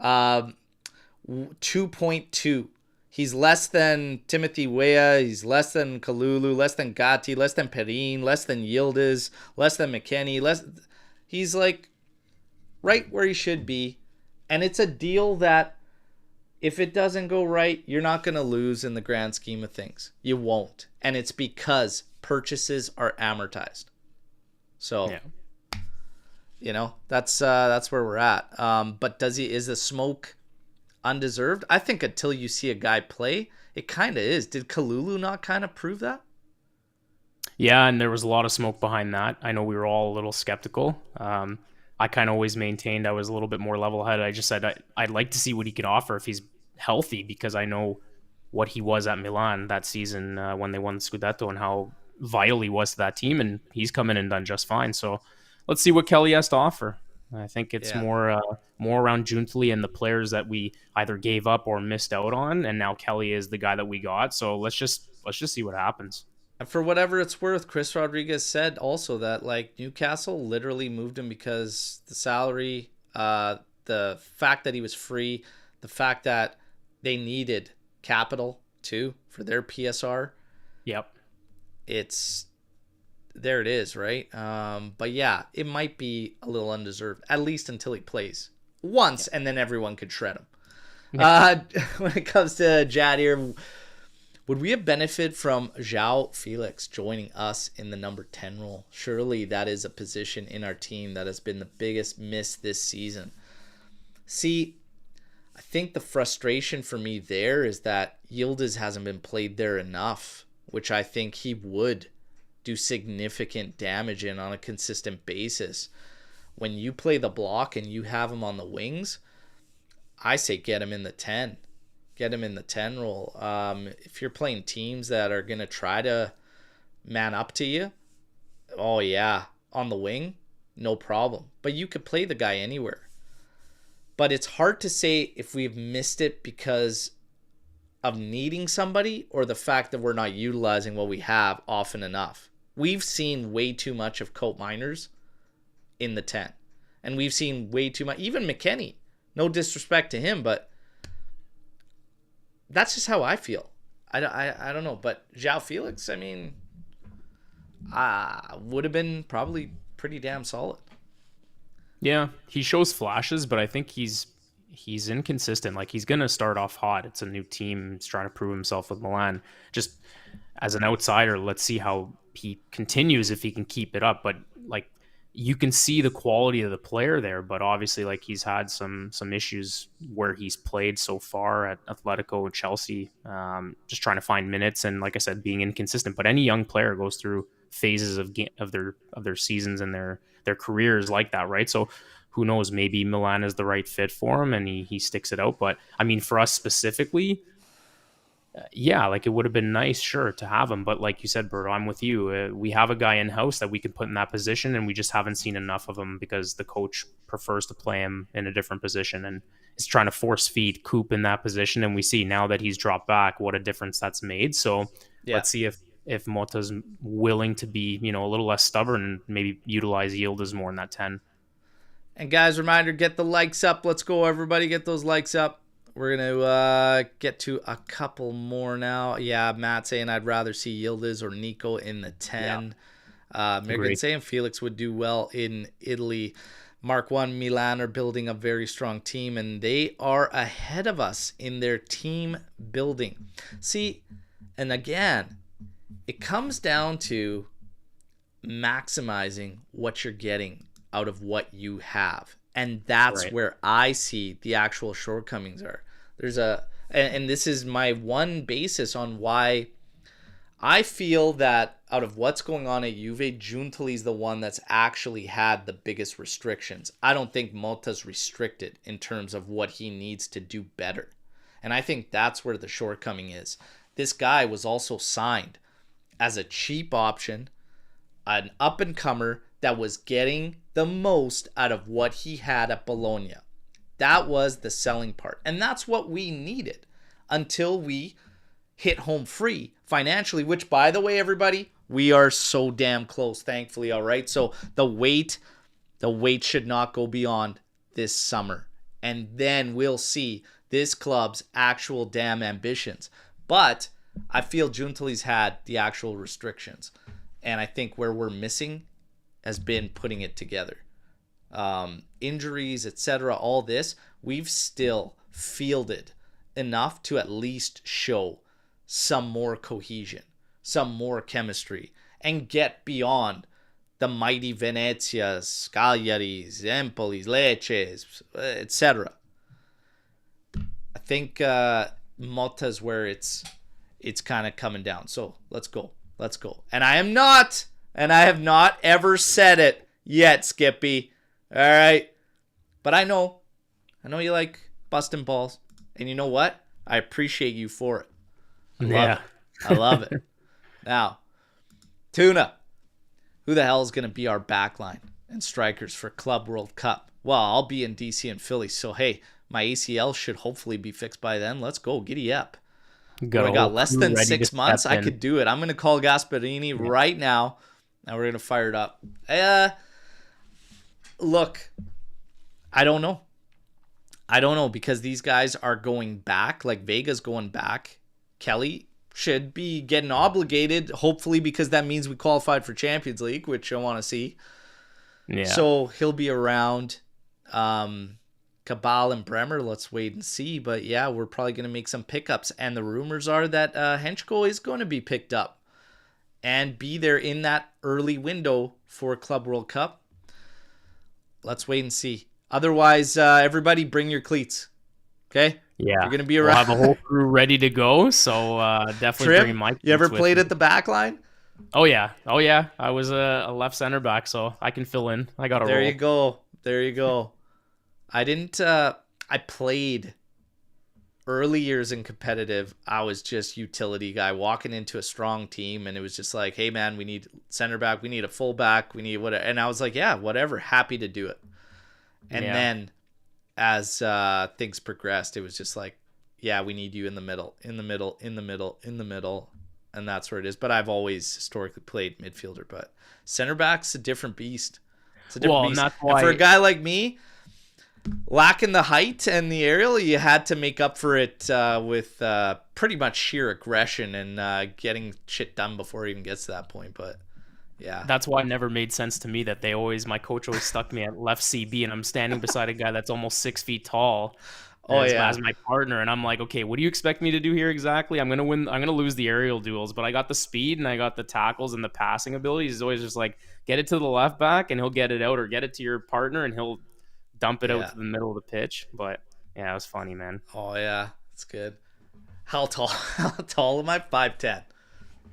S1: 2.2. He's less than Timothy Weah. He's less than Kalulu, less than Gatti, less than Perrin, less than Yildiz, less than McKennie. He's like right where he should be. And it's a deal that if it doesn't go right, you're not going to lose in the grand scheme of things. You won't. And it's because purchases are amortized. So, yeah. That's where we're at. But is the smoke undeserved? I think until you see a guy play, it kind of is. Did Kalulu not kind of prove that?
S3: Yeah, and there was a lot of smoke behind that. I know we were all a little skeptical. I kind of always maintained I was a little bit more level-headed. I just said I'd like to see what he could offer if he's healthy, because I know what he was at Milan that season when they won the Scudetto and how vital he was to that team, and he's come in and done just fine. So let's see what Kelly has to offer. I think it's more around Giuntoli and the players that we either gave up or missed out on, and now Kelly is the guy that we got. So let's just see what happens.
S1: And for whatever it's worth, Chris Rodriguez said also that like Newcastle literally moved him because the salary, the fact that he was free, the fact that they needed capital too for their PSR.
S3: Yep.
S1: There it is, right? But yeah, it might be a little undeserved, at least until he plays once, and then everyone could shred him. Yeah. When it comes to Jad here, would we have benefited from João Felix joining us in the number 10 role? Surely that is a position in our team that has been the biggest miss this season. See, I think the frustration for me there is that Yildiz hasn't been played there enough, which I think he would do significant damage in on a consistent basis. When you play the block and you have him on the wings, I say get him in the 10. Get him in the 10 role. If you're playing teams that are going to try to man up to you, oh yeah, on the wing, no problem. But you could play the guy anywhere. But it's hard to say if we've missed it because of needing somebody or the fact that we're not utilizing what we have often enough. We've seen way too much of Cope Miners in the 10. And we've seen way too much. Even McKennie. No disrespect to him, but that's just how I feel. I don't know. But João Felix, I mean, would have been probably pretty damn solid.
S3: Yeah, he shows flashes, but I think he's inconsistent. Like, he's going to start off hot. It's a new team. He's trying to prove himself with Milan. Just as an outsider, let's see how he continues, if he can keep it up. But like, you can see the quality of the player there, but obviously like he's had some issues where he's played so far at Atletico and Chelsea, just trying to find minutes and, like I said, being inconsistent. But any young player goes through phases of their seasons and their careers like that, right? So who knows, maybe Milan is the right fit for him and he sticks it out. But I mean, for us specifically, yeah, like it would have been nice, sure, to have him. But like you said, Berto, I'm with you. We have a guy in-house that we can put in that position, and we just haven't seen enough of him because the coach prefers to play him in a different position and is trying to force feed Coop in that position. And we see now that he's dropped back what a difference that's made. So let's see if Motta's willing to be, a little less stubborn and maybe utilize Yildiz more in that 10.
S1: And guys, reminder, get the likes up. Let's go, everybody. Get those likes up. We're going to get to a couple more now. Yeah, Matt saying I'd rather see Yildiz or Nico in the 10. Yeah. Megan saying Felix would do well in Italy. Mark 1, Milan are building a very strong team, and they are ahead of us in their team building. See, and again, it comes down to maximizing what you're getting out of what you have. And that's where I see the actual shortcomings are. And this is my one basis on why I feel that out of what's going on at Juve, Giuntoli's the one that's actually had the biggest restrictions. I don't think Motta's restricted in terms of what he needs to do better. And I think that's where the shortcoming is. This guy was also signed as a cheap option, an up-and-comer that was getting the most out of what he had at Bologna. That was the selling part. And that's what we needed until we hit home free financially, which, by the way, everybody, we are so damn close, thankfully, all right? So the wait should not go beyond this summer. And then we'll see this club's actual damn ambitions. But I feel Giuntoli's had the actual restrictions. And I think where we're missing has been putting it together. Injuries, etc., all this, we've still fielded enough to at least show some more cohesion, some more chemistry, and get beyond the mighty Venezias, Cagliaris, Empolis, Lecces, etc. I think Motta's where it's kind of coming down. So let's go. And I have not ever said it yet, Skippy. All right. But I know you like busting balls. And you know what? I appreciate you for it. I love it. Now, Tuna, who the hell is going to be our backline and strikers for Club World Cup? Well, I'll be in DC and Philly. So, hey, my ACL should hopefully be fixed by then. Let's go. Giddy up. I got less than 6 months. I could do it. I'm going to call Gasparini right now, and we're going to fire it up. Look, I don't know because these guys are going back. Like Vega's going back. Kelly should be getting obligated, hopefully, because that means we qualified for Champions League, which I want to see. Yeah. So he'll be around. Cabal and Bremer, let's wait and see. But yeah, we're probably going to make some pickups. And the rumors are that Henschko is going to be picked up and be there in that early window for Club World Cup. Let's wait and see. Otherwise, everybody bring your cleats. Okay?
S3: Yeah.
S1: You're going to be around.
S3: We'll have a whole crew ready to go. So definitely bring my cleats.
S1: You ever played at the back line?
S3: Oh, yeah. I was a left center back, so I can fill in. I got a roll.
S1: There you go. I didn't, I played early years in competitive. I was just utility guy walking into a strong team, and it was just like, hey man, we need center back, we need a full back, we need whatever. And I was like, yeah, whatever, happy to do it. And then as things progressed, it was just like, yeah, we need you in the middle. And that's where it is. But I've always historically played midfielder, but center back's a different beast. It's a different beast.
S3: That's why...
S1: And for a guy like me, lacking the height and the aerial, you had to make up for it with pretty much sheer aggression and getting shit done before it even gets to that point. But yeah,
S3: that's why it never made sense to me that my coach always stuck me at left CB, and I'm standing beside a guy that's almost 6 feet tall. As my partner, and I'm like, okay, what do you expect me to do here exactly? I'm gonna win. I'm gonna lose the aerial duels, but I got the speed and I got the tackles and the passing abilities. He's always just like, get it to the left back and he'll get it out, or get it to your partner and he'll dump it out to the middle of the pitch. But yeah, it was funny, man.
S1: Oh yeah, that's good. How tall? How tall am I? 5'10".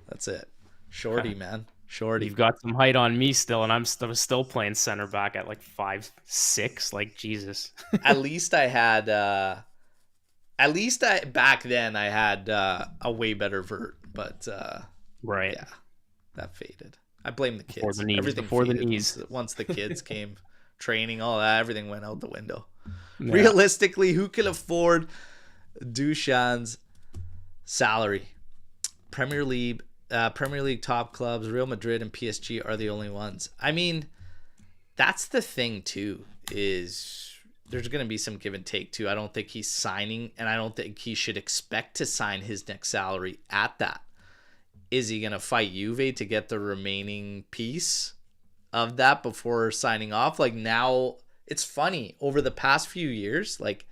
S1: That's it. Shorty, man. Shorty.
S3: You've got some height on me still, and I'm still playing center back at like 5'6". Like Jesus.
S1: At least I had. Back then I had a way better vert, but
S3: right.
S1: Yeah, that faded. I blame the kids.
S3: Before the knees.
S1: Everything
S3: Before
S1: faded
S3: the knees.
S1: Once the kids came, training, all that, everything went out the window. Yeah. Realistically, who can afford Dušan's salary? Premier League top clubs, Real Madrid and PSG are the only ones. I mean, that's the thing too, is there's going to be some give and take too. I don't think he's signing, and I don't think he should expect to sign his next salary at that. Is he going to fight Juve to get the remaining piece of that before signing off? Like, now it's funny, over the past few years, like,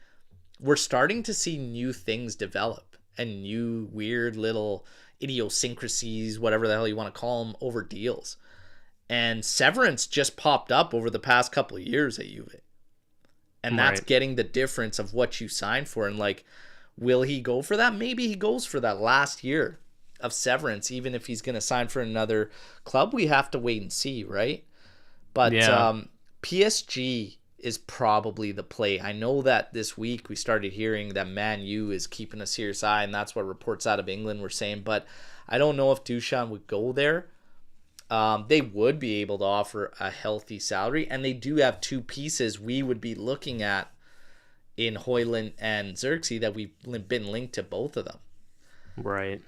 S1: we're starting to see new things develop and new weird little idiosyncrasies, whatever the hell you want to call them, over deals. And severance just popped up over the past couple of years at Juve. And that's getting the difference of what you signed for. And, like, will he go for that? Maybe he goes for that last year of severance, even if he's going to sign for another club. We have to wait and see, right? But PSG is probably the play. I know that this week we started hearing that Man U is keeping a serious eye, and that's what reports out of England were saying. But I don't know if Dusan would go there. They would be able to offer a healthy salary, and they do have two pieces we would be looking at in Højlund and Xerxes that we've been linked to both of them.
S3: Right.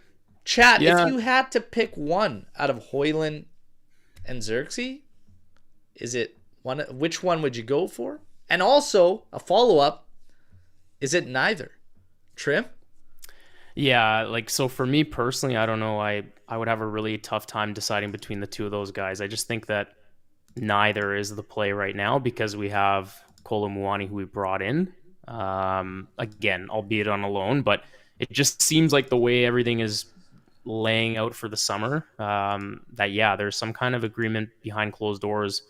S1: Chat, if you had to pick one out of Højlund and Xerxes, is it one? Which one would you go for? And also, a follow-up, is it neither? Trim?
S3: Yeah, like, so for me personally, I don't know. I would have a really tough time deciding between the two of those guys. I just think that neither is the play right now because we have Kolo Muani, who we brought in, again, albeit on a loan, but it just seems like the way everything is laying out for the summer, that there's some kind of agreement behind closed doors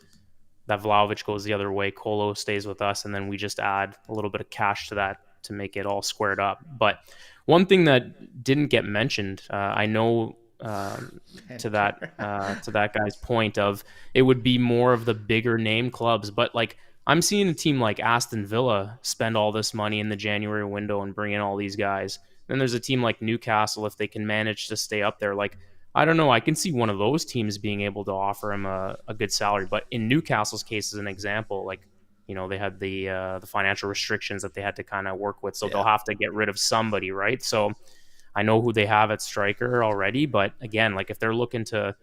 S3: that Vlahovic goes the other way, Kolo stays with us, and then we just add a little bit of cash to that to make it all squared up. But one thing that didn't get mentioned, I know to that guy's point of it would be more of the bigger name clubs, but like I'm seeing a team like Aston Villa spend all this money in the January window and bring in all these guys. Then there's a team like Newcastle, if they can manage to stay up there. Like, I don't know, I can see one of those teams being able to offer him a good salary. But in Newcastle's case, as an example, like, you know, they had the financial restrictions that they had to kind of work with, so they'll have to get rid of somebody, right? So I know who they have at striker already, but again, like if they're looking to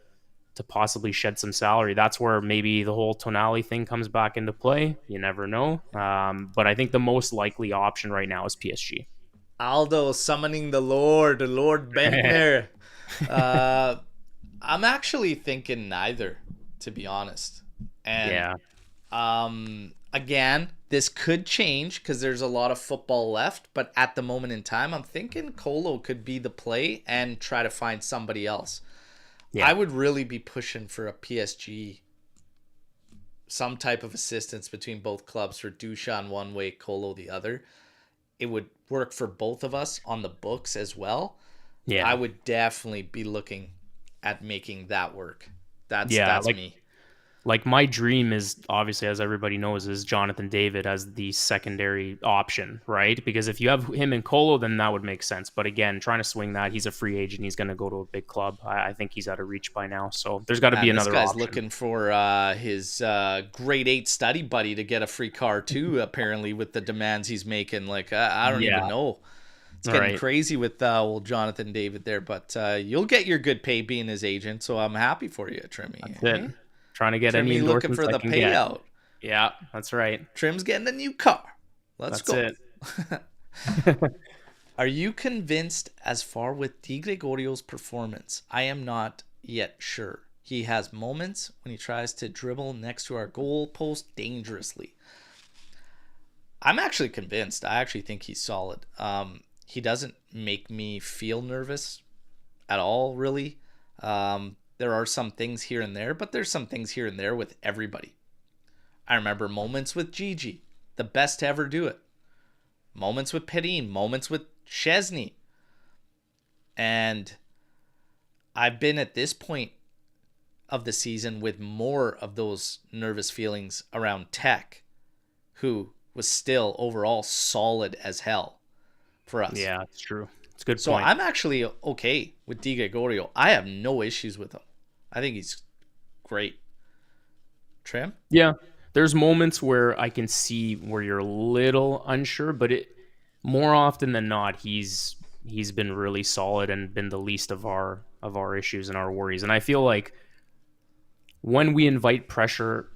S3: possibly shed some salary, that's where maybe the whole Tonali thing comes back into play. You never know. But I think the most likely option right now is PSG.
S1: Aldo summoning the Lord Bentner. I'm actually thinking neither, to be honest. And again, this could change because there's a lot of football left, but at the moment in time, I'm thinking Kolo could be the play and try to find somebody else. I would really be pushing for a PSG, some type of assistance between both clubs for Dusan one way, Kolo the other. It would work for both of us on the books as well. Yeah, I would definitely be looking at making that work. That's me.
S3: Like my dream is obviously, as everybody knows, is Jonathan David as the secondary option, right? Because if you have him and Kolo, then that would make sense. But again, trying to swing that, he's a free agent. He's going to go to a big club. I think he's out of reach by now. So there's got to be another option.
S1: This guy's looking for his grade 8 study buddy to get a free car too, apparently, with the demands he's making. Like, I don't even know. It's getting crazy with old Jonathan David there. But you'll get your good pay being his agent, so I'm happy for you, Trimmy.
S3: That's it. Trying to get any endorsements
S1: looking for the payout.
S3: Yeah, that's right.
S1: Trim's getting a new car. Let's go.
S3: It.
S1: Are you convinced as far with Di Gregorio's performance? I am not yet sure. He has moments when he tries to dribble next to our goal post dangerously. I'm actually convinced. I actually think he's solid. He doesn't make me feel nervous at all, really. There are some things here and there, but there's some things here and there with everybody. I remember moments with Gigi, the best to ever do it. Moments with Perrin, moments with Chesney. And I've been at this point of the season with more of those nervous feelings around Tech, who was still overall solid as hell for us.
S3: Yeah, it's true. It's a good point.
S1: So I'm actually okay with Di Gregorio. I have no issues with him. I think he's great. Trim?
S3: Yeah. There's moments where I can see where you're a little unsure, but more often than not, he's been really solid and been the least of our issues and our worries. And I feel like when we invite pressure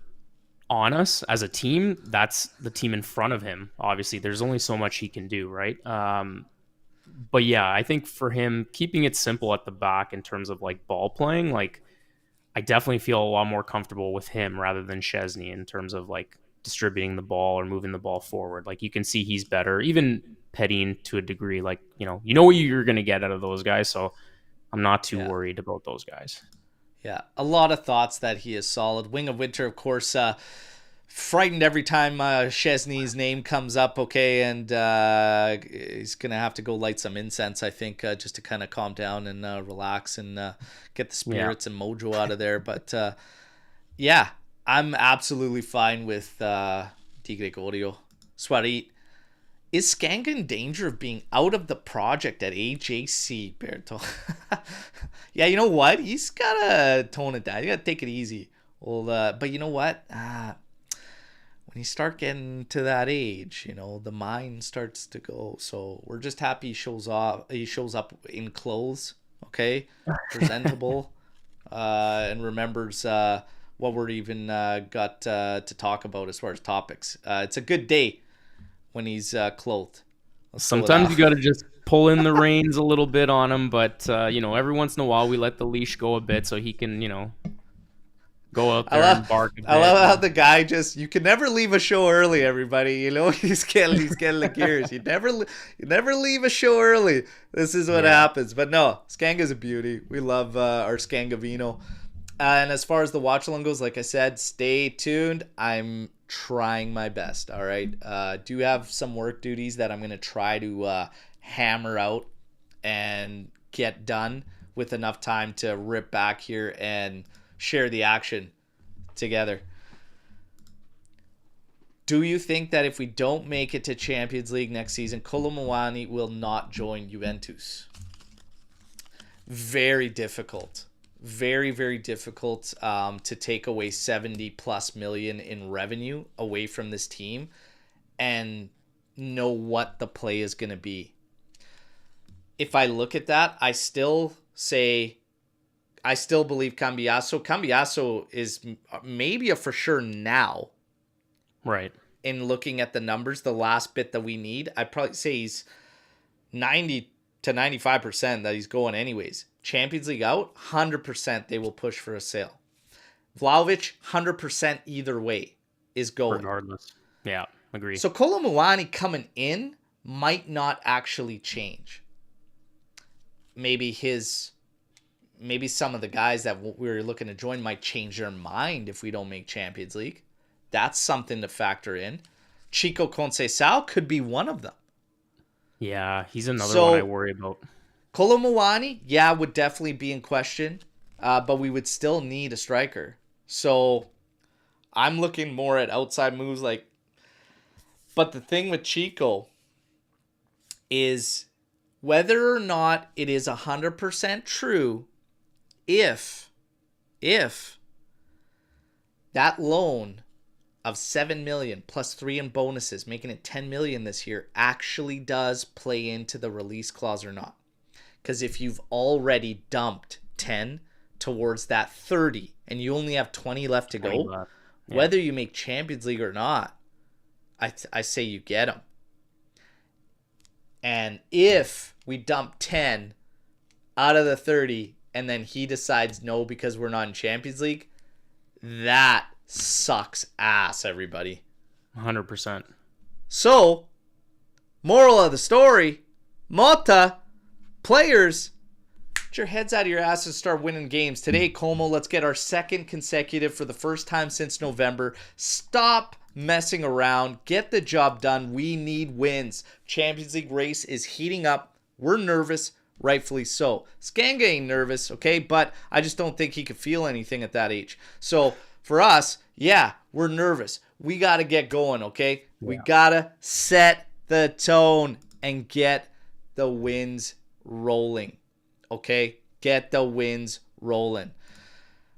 S3: on us as a team, that's the team in front of him. Obviously, there's only so much he can do, right? But yeah, I think for him, keeping it simple at the back in terms of like ball playing, like I definitely feel a lot more comfortable with him rather than Szczesny in terms of like distributing the ball or moving the ball forward. Like you can see he's better, even Pettin to a degree. Like you know what you're going to get out of those guys, so I'm not too worried about those guys.
S1: Yeah, a lot of thoughts that he is solid. Wing of Winter, of course, frightened every time Szczesny's name comes up, okay, and he's going to have to go light some incense, I think, just to kind of calm down and relax and get the spirits and mojo out of there. But, yeah, I'm absolutely fine with Di Gregorio. Swarit. Is Skanga in danger of being out of the project at AJC, Berto? Yeah, you know what? He's got to tone it down. You got to take it easy. Well, but you know what? When you start getting to that age, the mind starts to go. So we're just happy he shows up in clothes, okay? Presentable, and remembers what we're even got to talk about as far as topics. It's a good day when he's clothed.
S3: Sometimes you got to just pull in the reins a little bit on him, but every once in a while we let the leash go a bit so he can, go out there and bark a bit.
S1: I love how the guy you can never leave a show early, everybody. He's getting the gears. You never leave a show early. This is what happens. But no, Skanga's a beauty. We love our Skangavino. And as far as the watch along goes, like I said, stay tuned. I'm trying my best. All right. Do have some work duties that I'm going to try to hammer out and get done with enough time to rip back here and share the action together. Do you think that if we don't make it to Champions League next season, Kolo Muani will not join Juventus? Very difficult. Very, very difficult to take away 70 plus million in revenue away from this team and know what the play is going to be. If I look at that, I still believe Cambiaso. Cambiaso is maybe a for sure now.
S3: Right.
S1: In looking at the numbers, the last bit that we need, I'd probably say he's 90 to 95% that he's going anyways. Champions League out, 100% they will push for a sale. Vlahovic, 100% either way is going.
S3: Regardless. Yeah, agree.
S1: So Kolo Muani coming in might not actually change. Maybe some of the guys that we were looking to join might change their mind if we don't make Champions League. That's something to factor in. Chico Conceição could be one of them.
S3: Yeah, he's another one I worry about.
S1: Kolo Muani, would definitely be in question, but we would still need a striker. So I'm looking more at outside moves. But the thing with Chico is whether or not it is 100% true if that loan of 7 million plus 3 in bonuses, making it 10 million this year, actually does play into the release clause or not. Because if you've already dumped 10 towards that 30 and you only have 20 left to go, whether you make Champions League or not, I say you get them. And if we dump 10 out of the 30 and then he decides no because we're not in Champions League, that sucks ass, everybody.
S3: 100%.
S1: So, moral of the story, Motta, players, get your heads out of your asses and start winning games. Today, Como, let's get our second consecutive for the first time since November. Stop messing around. Get the job done. We need wins. Champions League race is heating up. We're nervous, rightfully so. Skanga ain't nervous, okay? But I just don't think he could feel anything at that age. So for us, we're nervous. We got to get going, okay? We got to set the tone and get the wins rolling, okay? Get the wins rolling.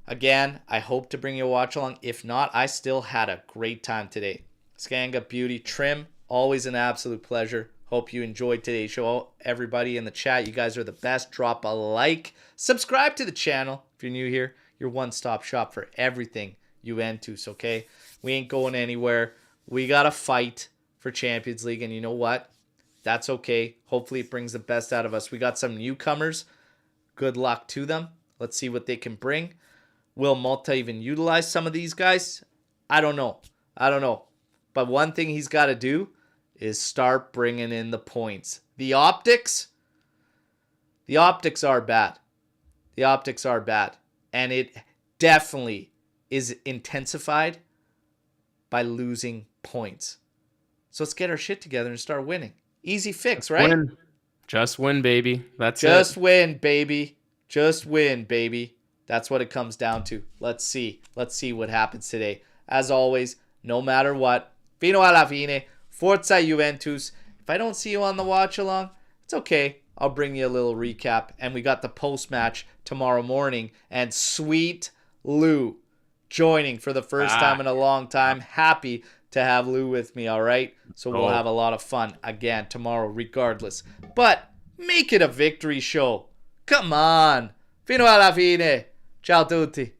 S1: Again, I hope to bring you a watch along. If not, I still had a great time today. Skanga, Beauty, Trim, always an absolute pleasure. Hope you enjoyed today's show. Everybody in the chat, you guys are the best. Drop a like. Subscribe to the channel if you're new here. Your one-stop shop for everything Juventus, okay? We ain't going anywhere. We got to fight for Champions League, and you know what? That's okay. Hopefully it brings the best out of us. We got some newcomers. Good luck to them. Let's see what they can bring. Will Motta even utilize some of these guys? I don't know. But one thing he's got to do is start bringing in the points. The optics are bad. And it definitely is intensified by losing points. So let's get our shit together and start winning. Easy fix, right?
S3: Just win, baby.
S1: Just win, baby. That's what it comes down to. Let's see what happens today. As always, no matter what, fino alla fine, forza Juventus. If I don't see you on the watch along, it's okay. I'll bring you a little recap. And we got the post-match tomorrow morning. And sweet Lou joining for the first time in a long time. Happy to have Lou with me, all right? So we'll have a lot of fun again tomorrow regardless. But make it a victory show. Come on. Fino alla fine. Ciao tutti.